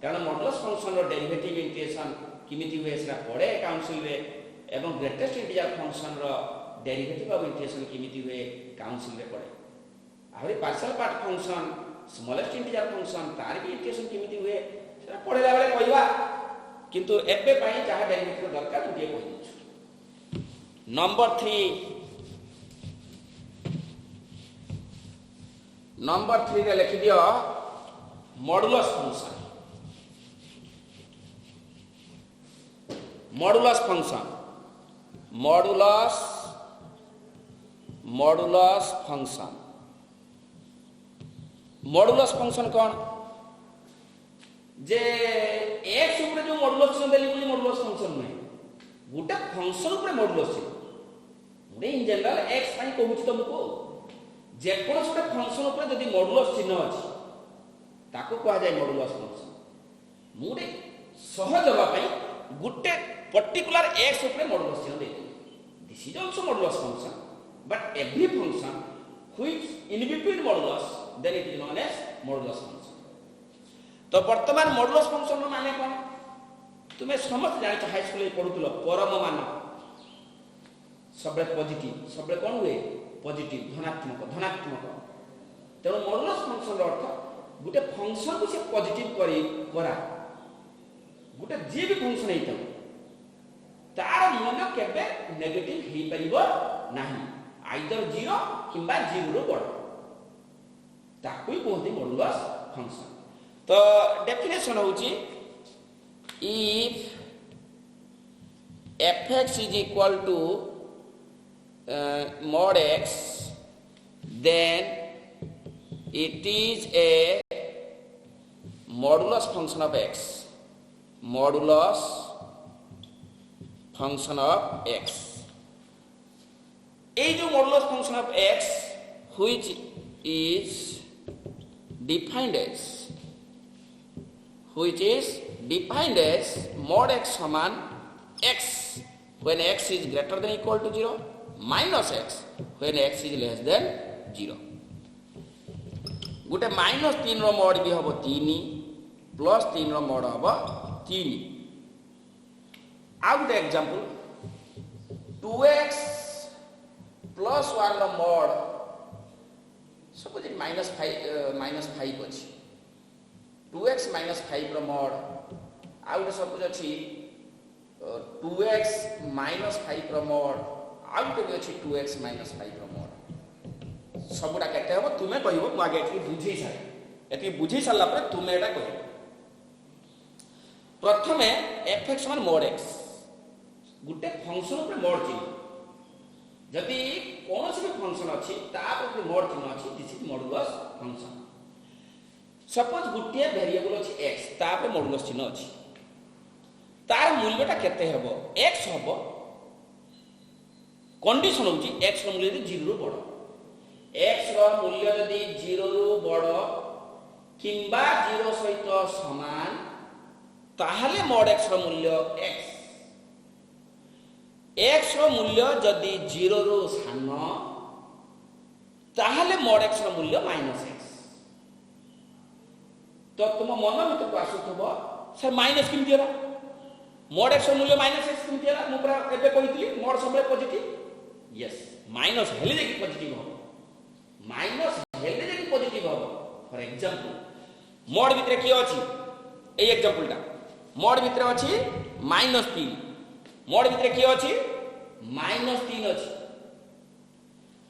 [SPEAKER 1] कारण मॉडुलस फंक्शन रो डेरिवेटिव इंटीग्रेशन किमिति हुए सेरा पड़े काउंसिल रे एवं ग्रेटेस्ट इंटीजर फंक्शन रो डेरिवेटिव ऑफ इंटीग्रेशन किमिति हुए काउंसिल रे पड़े आहुरी partial part function smallest integer function तार भी इंटीग्रेशन किमिति हुए सेरा पढ़ेला बेले कहबा किंतु एबे पई जहा डेरिवेटिव दरकार उठिए कहि दिछु। नंबर 3 रे लिखि दियो modulus function. Modulus function modulus function modulus function कौन जे एक्स ऊपर जो मॉडुलस चिन्ह देली बोली मॉडुलस फंक्शन नहीं गोटे फंक्शन ऊपर मॉडुलस चिन्ह गोटे इन जनरल एक्स पाई कहूची तुमको जे कोन गोटे फंक्शन ऊपर यदि मॉडुलस चिन्ह अछि ताको कहा जाय मॉडुलस फंक्शन मुडे सहज होबा पई गोटे पर्टिकुलर एक्स ऊपर मॉडुलस चिन्ह दे this is also modulus function but every function which in between modulus then it is known as modulus function. तो वर्तमान मॉडुलस फंक्शन रो माने कोन तुमे समस्त जानि हाई स्कूल में पढुतलो परम मान सबले पॉजिटिव सबले कोन हुए पॉजिटिव धनात्मक तेणु मॉडुलस फंक्शन रो अर्थ गुटे फंक्शन को से पॉजिटिव करा गुटे जे भी फंक्शन हेतौ तार मूल्य केबे नेगेटिव हे परिबो नाही आइदर 0 किंबा 0 रो बड़ ताकू ही कहते मॉडुलस फंक्शन। तो डेफिनेशन होची if fx is equal to mod x then it is a modulus function of x modulus function of x a जो modulus function of x which is defined as mod x समान x when x is greater than equal to 0 minus x when x is less than 0 गोटे -3 रो mod भी हबो 3 plus 3 रो mod हबो 3 आ गोटे example 2x plus 1 रो mod suppose -5 अछि 2x -5 रो mod आ गोटे suppose अछि 2x -5 रो mod आ गोटे अछि 2x -5 रो mod सबुडा केते हबो तुमे कहिबो मु आगे एति बुझी सारला पर तुमे एटा कहिबो। प्रथमे fx समान mod x गोटे फंक्शन ऊपर mod चिन्ह जदि कौन भी फंक्शन अच्छी तापर मोड चिन्ह अच्छी this is modulus function. Suppose गोटे वेरिएबल अच्छी x तापर मॉडुलस चिन्ह अच्छी तार मूल्यटा केते हेबो x हेबो कंडीशन होची x रो मूल्य 0 रो बड़ x रो मूल्य यदि 0 रो बड़ किंबा 0 सहित समान ताहले mod x रो मूल्य x x रो मूल्य जदि 0 रो सान ताहले mod x रो मूल्य -x तो तुम मन भीतर को आसुथबो सर माइनस किम दियरा mod x रो मूल्य -x किम दियरा मु पूरा एबे कहितली mod सबले पॉजिटिव यस माइनस हेले जे पॉजिटिव हो माइनस हेले जे पॉजिटिव हो फॉर एग्जांपल mod भीतर की अछि ए एग्जांपल टा mod भीतर अछि -3 mod भीतर की अछि -3 अछि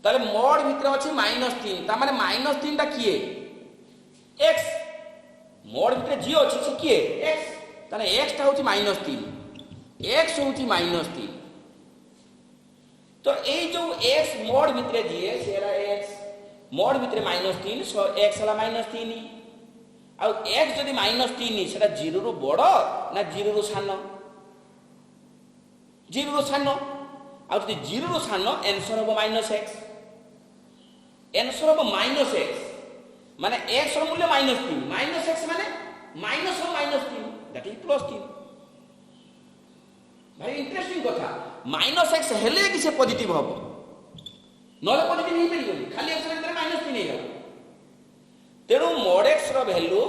[SPEAKER 1] ताले mod भीतर अछि -3 ता माने -3 ता किए x mod भीतर जी अछि से किए x ताने x ता होछि -3 x होछि -3 तो ए जो x mod भीतर जी है सेरा x mod भीतर -3 सो x हला -3 आ x जदि -3 सेटा 0 रो बड़ ना 0 रो सान 0 रो सान आ जदि 0 रो सान आंसर हो -x आंसर हम माइनस एक्स माने एक्स रो मूल्य माइनस 3 माइनस एक्स माने minus rho minus 3 that is plus 3 भाई इंटरेस्टिंग कथा माइनस एक्स हेले कि से पॉजिटिव हो नले पॉजिटिव नहीं परिबो खाली एक्स रे माइनस 3 हे तेणु मोड एक्स रो वैल्यू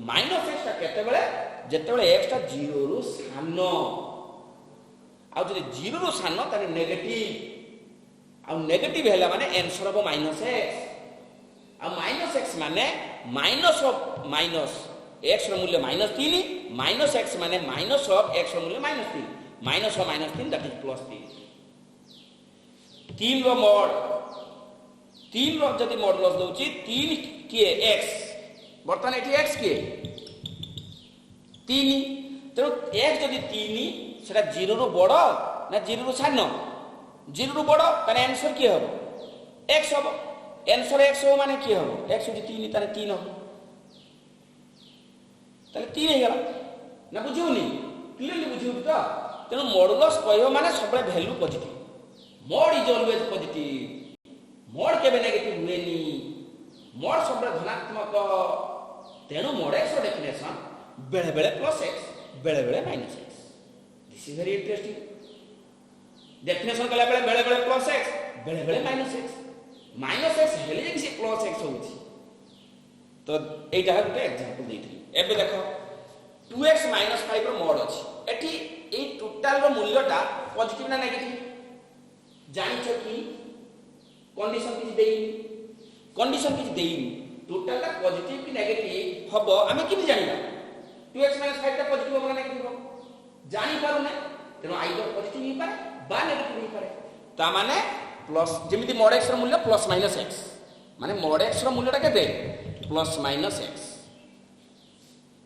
[SPEAKER 1] माइनस एक्स ता केते बेले जेते बेले एक्स ता 0 रु सानो आ जदि 0 रु सानो ताने नेगेटिव आ नेगेटिव हैला माने आंसर हो माइनस एक्स आ माइनस एक्स माने माइनस ऑफ माइनस एक्स रो मूल्य माइनस 3 माइनस एक्स माने माइनस ऑफ एक्स रो मूल्य minus 3 minus of minus 3 that is plus 3 रो मोड 3 रो जदि मॉडुलस दउची 3 किए x बर्तमान एठी x किए 3 तेणु x जदि 3 सेटा 0 रु बड़ ना 0 रु सानो 0 रु बड़ ताने आंसर किए हो x हो आंसर x हो माने किए हो x जदि 3 ताने 3 हो ताले 3 हे गला ना बुझिउनी क्लियरली बुझिउ त तेणु मॉडुलस कहयो माने सबले value positive mode is always positive mode केबे नेगेटिव हुएनी मोड सबले धनात्मक तेणु मोड एक्स रो डेफिनेशन बेले बेले प्लस एक्स बेले बेले minus x this is very interesting definition कला बेले बेले प्लस एक्स बेले बेले माइनस एक्स हेले कि प्लस एक्स होउची तो एटा गुटे एग्जांपल देइथि एबे देखो 2x - 5 रो मोड अछि एठी ए टोटल रो मूल्यटा पॉजिटिव ना नेगेटिव जानि छ कि कंडीशन किछ देइनी कंडीशन किछ देइनी टोटल टा पॉजिटिव कि नेगेटिव हबो आमे किबि जानिबा 2x - 5 टा पॉजिटिव होबो ना नेगेटिव होबो जानि पारो ना तेनो आइदर पॉजिटिव ही पारे बा नेगेटिव ही पारे ता माने प्लस जेमिति मोड x रो मूल्य प्लस माइनस x माने मोड x रो मूल्यटा केते प्लस माइनस x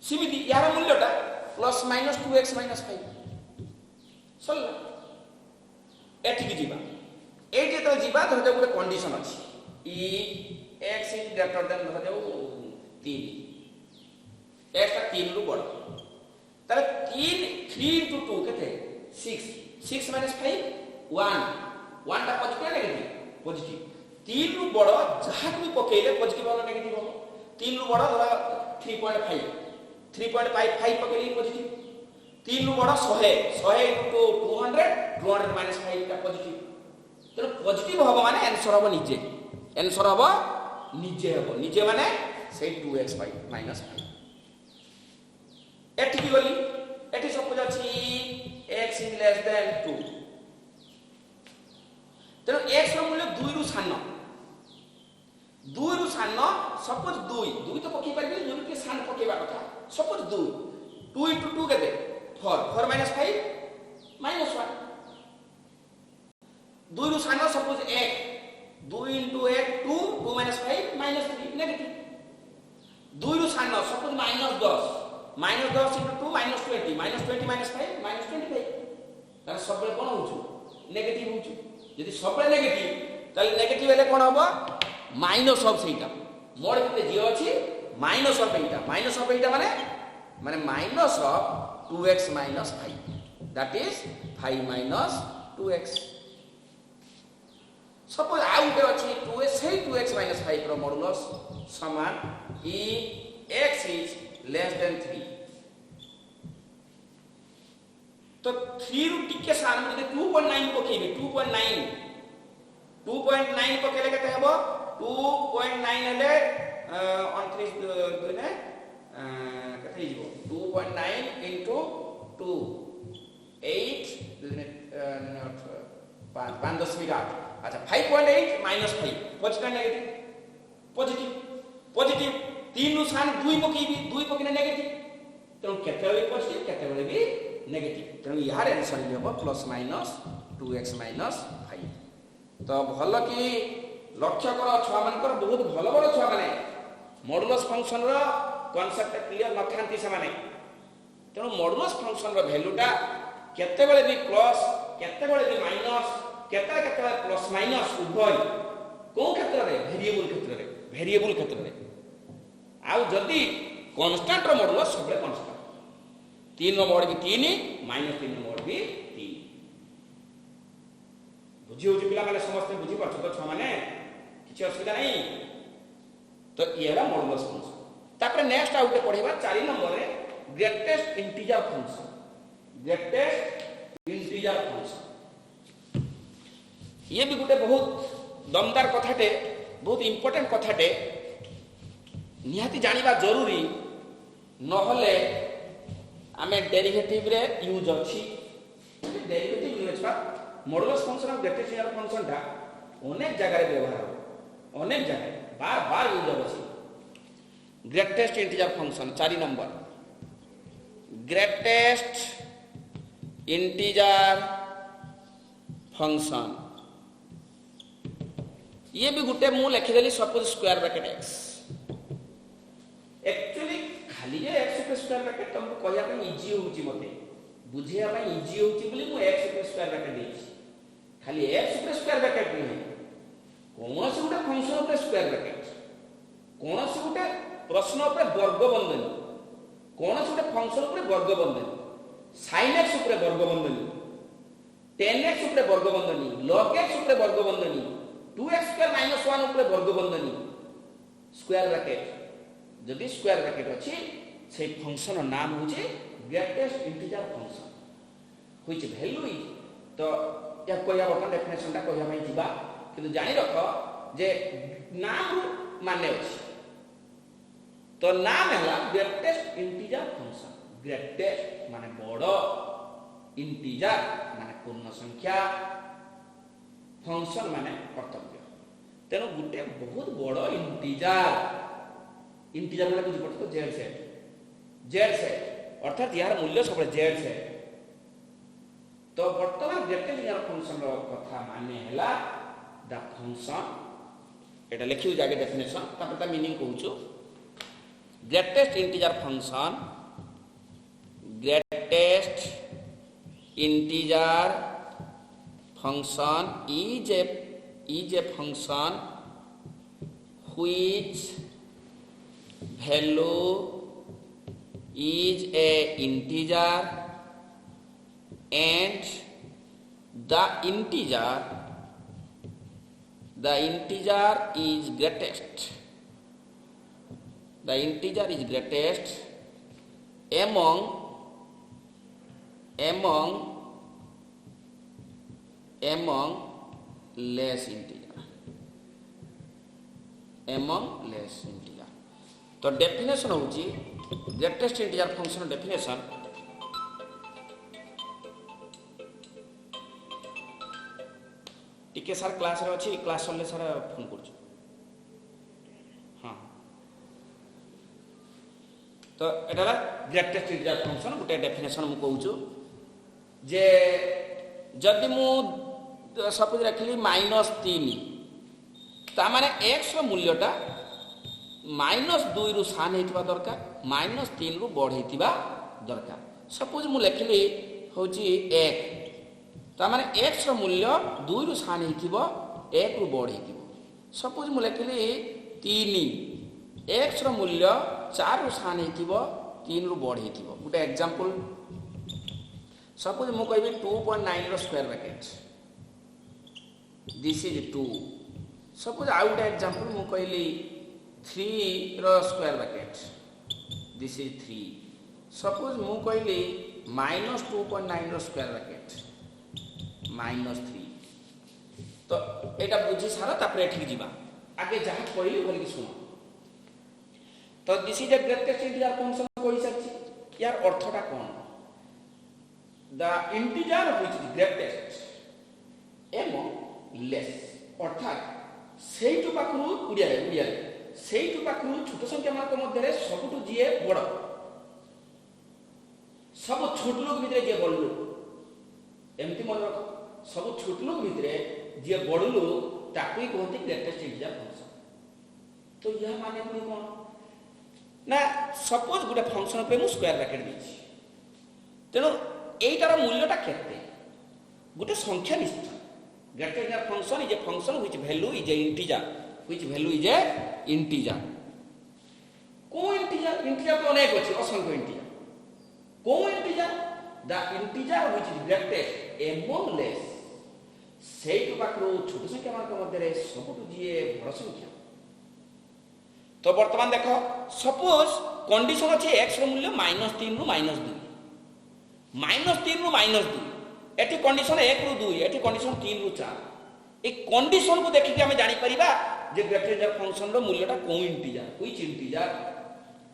[SPEAKER 1] सिमिति यार मूल्यटा प्लस माइनस 2x - 5 सल्ला एठी कि जीवा एठी तो जीवा धर दे गुटे कंडीशन अछि ई x इज ग्रेटर देन धर दे 3 x ता 3 रु बड़ ताले 3 into 2 केते 6 6 - 5 1 1 ता पॉजिटिव नेगेटिव पॉजिटिव 3 रु बड़ जहा भी पकेइले पॉजिटिव और नेगेटिव हो 3 रु बड़ धर 3.5 3.55 पकेइले पॉजिटिव 3 रु बड़ 100 100 into 200 200 - 5 ता पॉजिटिव तो पॉजिटिव हबो माने आंसर हबो निजे माने से 2x - 5 एठी की गली एठी सपोज अछि x इज लेस देन 2 तो x रो मूल्य 2 रु सानो सपोज 2 तो पकी परबे 2 के सान पकेबा कथा सपोज 2 into 2 केते 4 4 - 5 -1 2 रु सानो सपोज 1 2 into 1 2 2 - 5 -3 नेगेटिव 2 रु सानो सपोज -10 -10 into 2 -20 -20 - 5 -25 तार सबले कोन होछु नेगेटिव होछु यदि सबले नेगेटिव ताले नेगेटिव हेले कोन होबो माइनस ऑफ सेटा मोड केते जे अछि माइनस ऑफ एटा माने minus of 2x - 5 that is 5 - 2x suppose out अछि 2x से 2x - 5 रो मॉडुलस समान ई x इज लेस देन 3 तो 3 रु टिके सान में 2.9 पकेबे 2.9 पकेले केते हबो 2.9 हेले 29 दुने केते हिजबो 2.9 into 2 8 दुने 5 10 अच्छा 5.8 - 5 पॉजिटिव नेगेटिव पॉजिटिव 3 रु सान 2 पकेबी 2 पकेने नेगेटिव तो केते बेले पॉजिटिव केते बेले भी नेगेटिव तेणु यार आंसर हम प्लस माइनस 2x - 5 तो भल कि लक्ष्य कर छुआ मानकर बहुत भल बड़ छुआ माने मॉडुलस फंक्शन रो कांसेप्ट क्लियर न थांती से माने तेणु मॉडुलस फंक्शन रो वैल्यूटा केते बेले भी प्लस केते बेले भी माइनस केते बेले प्लस माइनस उभय को क्षेत्र रे वेरिएबल क्षेत्र रे आ जदी कांस्टेंट रो मॉडुलस सबले कांस्टेंट 3 रो मोड भी 3 -3 रो मोड भी 3 बुझियो जे पिला माने समस्त बुझि परछ तो छ माने किसी असुविधा नहीं। तो ये है मॉडुलस फंक्शन। तापर नेक्स्ट आउटे पढ़ेबा 4 नंबर रे greatest integer function. Greatest integer function ये भी गोटे बहुत दमदार कथाटे, बहुत इंपोर्टेंट कथाटे, निहाती जानिबा जरूरी, नहले आमे डेरिवेटिव रे यूज अछि। डेरिवेटिव यूज बा modulus function of greatest integer function टा अनेक जगह व्यवहार हो, अनेक जगह बार बार यूज होछि। Greatest integer function 4 number greatest integer function ये भी गोटे मु लिखिदेली suppose square bracket x। Actually खाली जे x के स्क्वायर ब्रैकेट तुमको कहया पे इजी होउची, मते बुझिया पे इजी होउची बोली मु x के स्क्वायर ब्रैकेट देछि। खाली x के स्क्वायर ब्रैकेट नहीं, कौन से गोटे फंक्शन पे स्क्वायर ब्रैकेट, कौन से गोटे प्रश्न पे वर्ग बंधनी, कौन से गोटे फंक्शन पे वर्ग बंधनी, sin x पे वर्ग बंधनी, tan x पे वर्ग बंधनी, log x पे वर्ग बंधनी, 2x स्क्वायर माइनस 1 ऊपर वर्ग बंधनी स्क्वायर ब्रैकेट। जदि स्क्वायर ब्रैकेट अछि से फंक्शन नाम होचे greatest integer function which value is. तो या कोया बटन डेफिनेशन ता कोया भाई दिबा, किंतु जानि रखो जे नाम माने अछि। तो नाम है ग्रेटेस्ट इंटीजर फंक्शन। ग्रेटेस्ट माने बड़, इंटीजर माने पूर्ण संख्या, फंक्शन माने कर्तव्य। तेनो गुटे बहुत बड़ इंटीजर, इंटीजर माने बुझि पड़तो जेड सेट अर्थात यार मूल्य सब जेड सेट। तो वर्तमान ग्रेटेस्ट इंटीजर फंक्शन रो कथा माने हैला द फंक्शन एटा लिखिउ जागे डेफिनेशन तापर ता मीनिंग कहूछु। Greatest integer function, greatest integer function is a function which value is a integer and the integer is greatest. The integer is greatest among less integer, among less integer। तो definition होची greatest integer function definition टिके sir class रे अछि, class सले sir phone करछु। हां तो एटा greatest integer function गोटे definition मु कहूछु जे जदि मु सपोज रखली -3 ता माने x रो मूल्यटा -2 रु सान हेतिबा दरकार, -3 रु बढ़ हेतिबा दरकार। सपोज मु लिखली होची 1 ता माने x रो मूल्य 2 रु सान हेतिबो 1 रु बढ़ हेतिबो। सपोज मु लिखली 3 x रो मूल्य 4 रु सान हेतिबो 3 रु बढ़ हेतिबो। गुटे एग्जांपल सपोज मु कहबी 2.9 रो square bracket, this is 2। Suppose आउ गोटे एग्जांपल मु कहली 3 रो square bracket, this is 3। Suppose मु कहली -2.9 रो स्क्वायर ब्रैकेट, -3। तो एटा बुझी सारा तापर एठी जिबा आगे जहा कहली बोली सुनो। तो this is a greatest integer function कहि सकी। यार अर्थटा कोन? The integer which is greatest among less, अर्थात सेइटु पाखरु उडिया सेइटु पाखरु छोट संख्या मानक मध्य सबुठु जिए बड़, सब छोट लोग भितरे जे बड़ लोग, एमती मन रख, सब छोट लोग भितरे जे बड़ लोग ताकू कहते ग्रेटेस्ट इंटीजर फंक्शन। तो यह माने पुनी कोन ना, सपोज गोटे फंक्शन पे मु स्क्वायर ब्रैकेट देछि, तेनो एटार मूल्यटा केते गोटे संख्या निश्चित। Greatest integer function is a function which value is a integer, which value is a integer. को इंटीजर? इंटीजर तो अनेक अछि, असंख्य इंटीजर। को integer? The integer which is greatest among less. ସେଇଠୁ ପାଖରୁ ଛୋଟ ସଂଖ୍ୟାମାନଙ୍କ ମଧ୍ୟରେ ସବୁଠୁ ଯିଏ ବଡ଼ ସଂଖ୍ୟା। ତ ବର୍ତ୍ତମାନ ଦେଖ ସପୋଜ କଣ୍ଡିସନ ଅଛି x ର ମୂଲ୍ୟ -3 ରୁ -2, -3 ରୁ -2, ଏଠି କଣ୍ଡିସନ 1 ରୁ 2, ଏଠି କଣ୍ଡିସନ 3 ରୁ 4। এই কন্ডিশন কু দেখি আমি জানিপারিবা যে গ্রেটার ইন্টিজার ফাংশন র মূল্যটা কোন ইন্টিজার, হুইচ ইন্টিজার।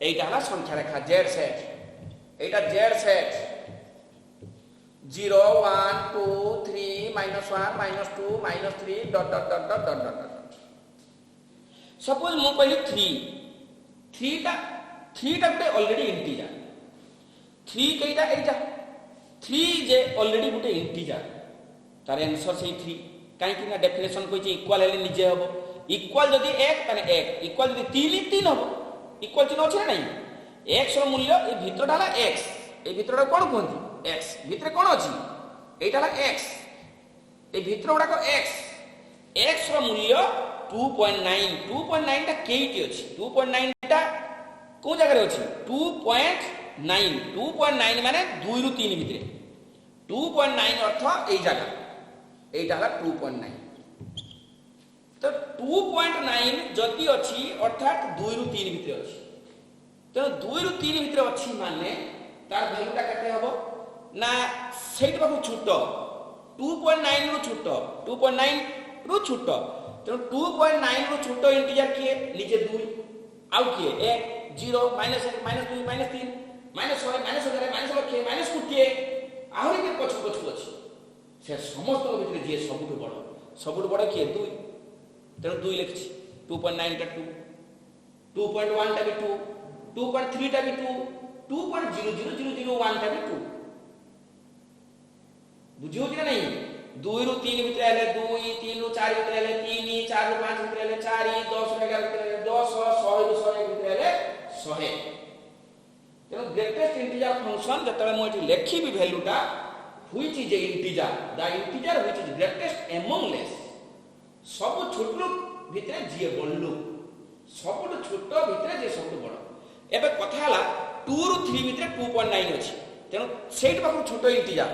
[SPEAKER 1] এইটা হলো সংখ্যা রেখা জেড সেট, এইটা Z set 0 1 2 3 -1 -2 -3 dot dot dot dot dot dot. Suppose মু কইলি 3 টা গোটে অলরেডি ইন্টিজার, 3 কেইটা এইটা 3 যে অলরেডি গোটে ইন্টিজার, তার आंसर সেই 3। कहीं डेफिनेशन कही इक्वाल हेल्ले निजे हम इक्वाल जदि 1 ताने 1 इक्वाल जदि 3 हम इक्वाल चिन्ह अच्छे ना नहीं। एक्स मूल्य ये भितरटा है एक्स, ये भितरटा कौन कहते एक्स, भितर कौन अच्छी यहाँ है एक्स, ये भितर गुड़ाक एक्स, एक्स मूल्य 2.9, 2.9 टा केटी अच्छी, 2.9 टा कौ जगह अच्छी 2.9, 2.9 माने 2 ରୁ 3 भितर 2.9 अर्थ यही जगह এইটা হলো 2.9। তো 2.9 যদি ଅଛି অর্থাৎ 2 ରୁ 3 ভিতরে ଅଛି, তেଣু 2 ରୁ 3 ভিতরে ଅଛି মানে তার ভ্যালুটা কেতে হবো না সেইটা পাখু ছোট 2.9 ରୁ ছোট, 2.9 ରୁ ছোট, তেଣু 2.9 ରୁ ছোট ইন্টিজার কিয়ে নিজে 2 আউ কিয়ে 1 0 -1 -2 -3 -1 -1 -1000 -1 -1 କୋଟିଏ ଆହୁରି ବି ପଛୁ ପଛୁ ଅଛି। से समस्त भितर जी सबुठ बड़ किए 2, तेणु 2 लिखी 2.9 टा 2, 2.1 टा भी 2, 2.3 टा भी 2, 2.00001 टा भी 2। बुझी होची ना नहीं। 2 ରୁ 3 भितर आले 2, 3 ରୁ 4 भितर आले 3, 4 ରୁ 5 भितर आले 4, 10 ରୁ 11 भितर आले 10, 100 ରୁ 100 भितर आले 100। तेणु ग्रेटेस्ट इंटीजर फंक्शन जतले मु एठी लेखिबी वैल्यूटा which is a integer, the integer which is greatest among less, सब छोट भितर जी बड़लु सब छोट भितर जी सब बड़। एबे कथा हला 2 ରୁ 3 भितर 2.9 अछि, तेणु सेट पाखु छोट इंटीजर,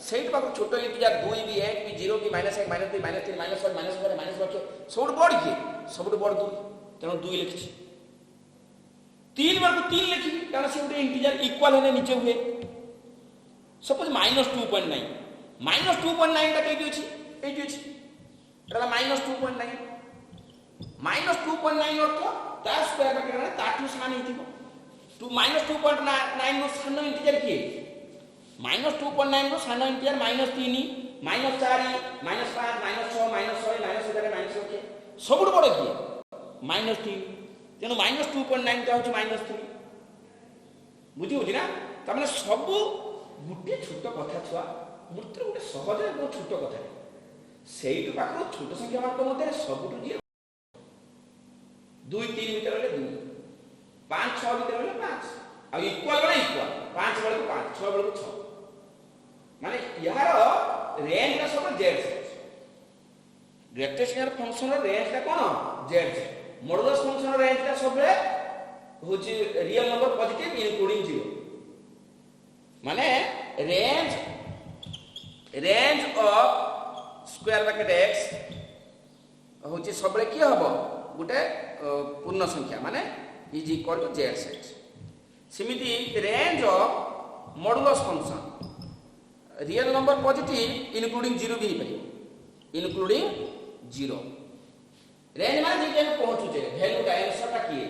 [SPEAKER 1] सेट पाखु छोट इंटीजर 2 भी 1 भी 0 भी -1 -2 -3 -1 -1 सब बड़ किए सब बड़ 2, तेणु 2 लिखि 3 बार 3 लिखि कारण से गोटे इंटीजर इक्वल होने नीचे हुए। सपोज -2.9, -2.9 टा केटी अछि एटी अछि, एटा -2.9, -2.9 अर्थ ता स्क्वायर ब्रैकेट रे ताठू सान हिथिबो। -2.9 नो सान इंटीजर किए, -2.9 नो सान इंटीजर -3 -4 -5 -6 -6 -11 -1 सबुठ बड़ किए -3, तेणु -2.9 टा होछि -3। बुझी होछि ना। त माने सब गोटे छोट कथा छुआ मूर्ति गोटे सहज और छोट कथा से पाखु छोट संख्या मान मध्य सबुठ जी 2 3 भितर 2, 5 6 भितर 5 आ इक्वल बड़ा इक्वल 5 बेले 5 6 बेले 6 माने यार रेंज का सब Z set. Greatest integer function range का कोन Z set. Modulus function range का सब होची रियल नंबर पॉजिटिव इंक्लूडिंग 0 माने range of square bracket x होची सबले की हबो गुटे पूर्ण संख्या माने is equal to Z set. सिमिति range of modulus function real number positive including 0 भी पाइबो, इंक्लूडिंग 0 रेंज माने जे पहुंचू जे वैल्यू का आंसर ता की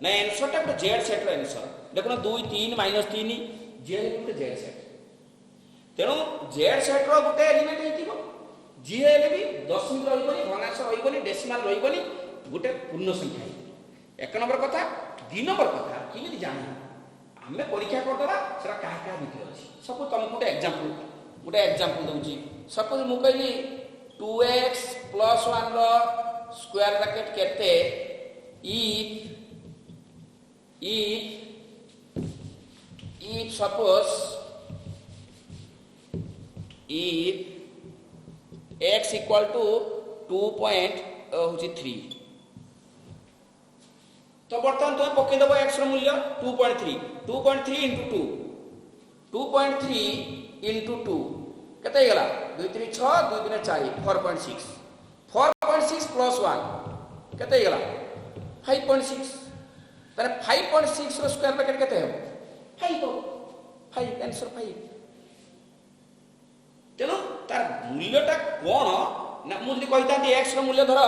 [SPEAKER 1] ना आंसर ता जेड सेट रो आंसर देखो 2 3 -3 जेड गुटे जेड सेट। तेणु जेड सेट रो गुटे एलिमेंट हेतिबो जी हेले भी दशमिक रहिबनी, भग्नांश रहिबनी, डेसिमल रहिबनी, गुटे पूर्ण संख्या। एक नंबर कथा। 2 नंबर कथा किमिति जानि हमें परीक्षा कर दबा सेरा काहे काहे भितर अछि। सब तुमको गुटे एग्जांपल दउची। सपोज मु कहली 2x + 1 रो स्क्वायर ब्रैकेट केते if suppose if x equal to 2.3 तो बर्तमान तुम पकई दबो x रो मूल्य 2.3 into 2 2.3 into 2 केते गला 2 3 6 2 3 4 4.6 4.6 प्लस 1 केते गला 5.6 ताने 5.6 रो स्क्वायर ब्रैकेट केते हो 5 आंसर 5 तेनो तार मूल्यटा कोन ना मुझे कहिता x रो मूल्य धर आ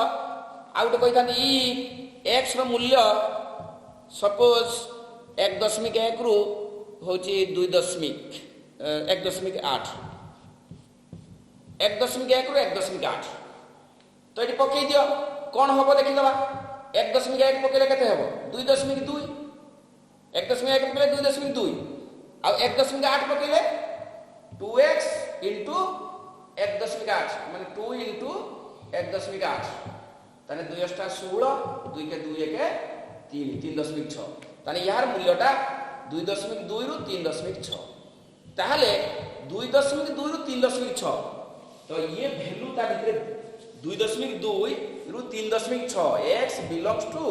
[SPEAKER 1] गोटे कहिता x रो मूल्य सपोज 1.1 रु होची 2.1.8 1.1 रु 1.8 तो ये पकई दियो कौन हम देखी दबा 1.1 पकईले केते हबो 2.2 1.1 पकईले 2.2 आ 1.8 पकईले 2x into 1.8 माने 2 into 1.8 ताने 2 * 16 2 के 2 के 3 3.6 ताने यार मूल्यटा 2.2 रु 3.6 ताहले 2.2 रु 3.6 तो ये वैल्यू ता भितरे 2.2 रु 3.6 x बिलोंग्स टू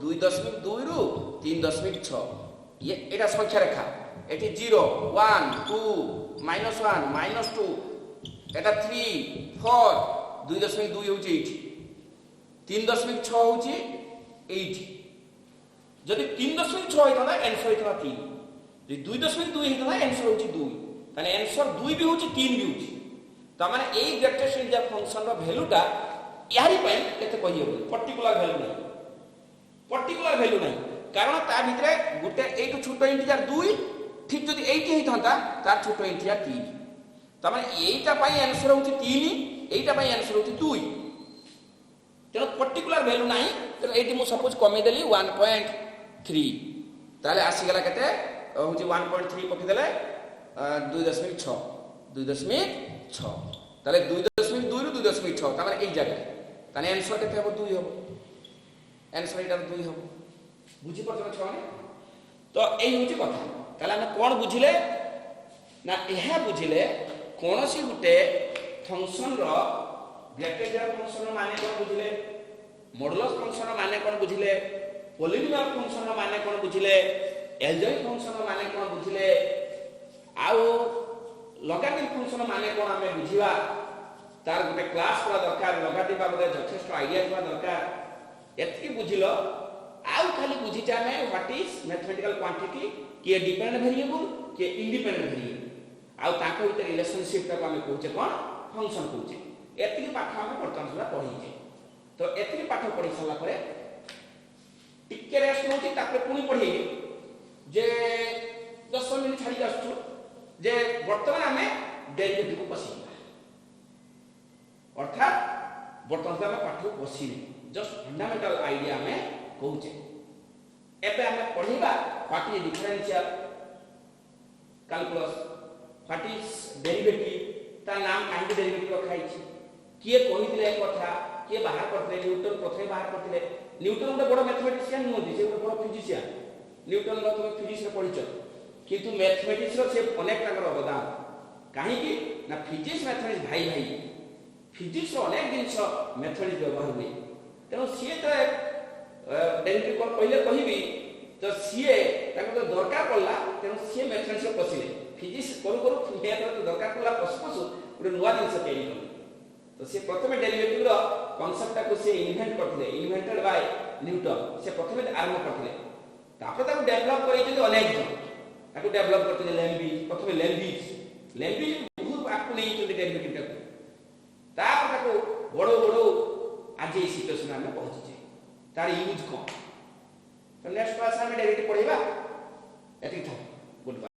[SPEAKER 1] 2.2 रु 3.6 ये एटा संख्या रेखा एटी 0 1 2 -1 -2 एटा 3 4 2.2 होची 3.6 होची 8 जदि 3.6 होइता आंसर होइता 3 जे 2.2 होइता आंसर होची 2 ताने आंसर 2 भी होची 3 भी होची त माने एई ग्रेटेस्ट इंटीजर फंक्शन रो वैल्यूटा यारी पई केते कहियो पर्टिकुलर वैल्यू नहीं कारण ता भितरे गुटे एटु छोटो इंटीजर 2 ठीक जदि 8 होइतांता तार छोटो इंटीजर 3 त माने एईटा पई आंसर होची 3 एईटा पई आंसर होची 2 तेनो पर्टिकुलर वैल्यू नहीं तो एटी मु सपोज कमी देली 1.3 ताले आसी गला केते होची 1.3 पकि देले 2.6 2.6 ताले 2.2 रु 2.6 ता माने एई जगह ताने आंसर केते हबो 2 हबो आंसर एटा 2 हबो बुझी परछन छने तो एई होची कथा ताले हम कोन बुझिले ना एहा बुझिले कोनोसी गुटे फंक्शन रो ग्रेटेस्ट फंक्शन माने कोन बुझिले मॉडुलस फंक्शन माने कोन बुझिले पॉलिनोमियल फंक्शन माने कोन बुझिले एलजेब्रिक फंक्शन माने कोन बुझिले आउ लॉगरिथम फंक्शन माने कोन हमें बुझिबा तार गुटे क्लास पूरा दरकार लॉगरिथम बाबदे यथेष्ट आईडिया पूरा दरकार एतकी बुझिलो आउ खाली बुझिचा में व्हाट इज मैथमेटिकल क्वांटिटी के डिपेंडेंट वेरिएबल के इंडिपेंडेंट वेरिएबल आउ ताको भीतर रिलेशनशिप का हमें कहूचे कोन फंक्शन कहूचे एतकी पाठ हम वर्तमान सुधा पढीचे तो एतकी पाठ पढी सला परे टिके रेस्ट होची ताके पुनी पढी जे 10 मिनिट छाडी आछू जे वर्तमान हमें डेरिवेटिव को पसी अर्थात वर्तमान हमें पाठ पसी जस्ट फंडामेंटल आईडिया में कहूचे एबे हमें पढीबा what is differential calculus what is derivative ता नाम काहे डेरिवेटिव रखाई छी किए कहिदिले एक कथा किए बाहर करथिले न्यूटन प्रथमे बाहर करथिले न्यूटन गोटे बड़ मैथमेटिशियन नोदी से गोटे बड़ फिजिशियन न्यूटन रो तुम फिजिक्स रे पढिछ किंतु मैथमेटिक्स रो से अनेक प्रकार अवदान काहे कि ना फिजिक्स मैथमेटिक्स भाई भाई फिजिक्स रो अनेक जिंस मैथमेटिक्स व्यवहार हुए तेनो सीए तो डेरिवेटिव को पहले कहिबी तो सीए ताको तो दरकार पड़ला तेनो सीए मैथमेटिक्स रो पसिले फिजिक्स करू करू मैथ रो दरकार पड़ला पसपसु गोटे नुवा जिंस तैयारी कले तो से प्रथमे डेरिवेटिव रो कांसेप्ट को से इन्वेंट करथिले इन्वेंटेड बाय न्यूटन से प्रथमे आरंभ करथिले तापर ताको डेवलप करिते अनेक जन ताको डेवलप करथिले लैंग्वेज बहुत आपको नहीं चले डेरिवेटिव टाको तापर ताको बड़ो बड़ो आज ए सिचुएशन में पहुंची जे तार यूज को तो नेक्स्ट क्लास में डेरिवेटिव पढिबा एति था गुड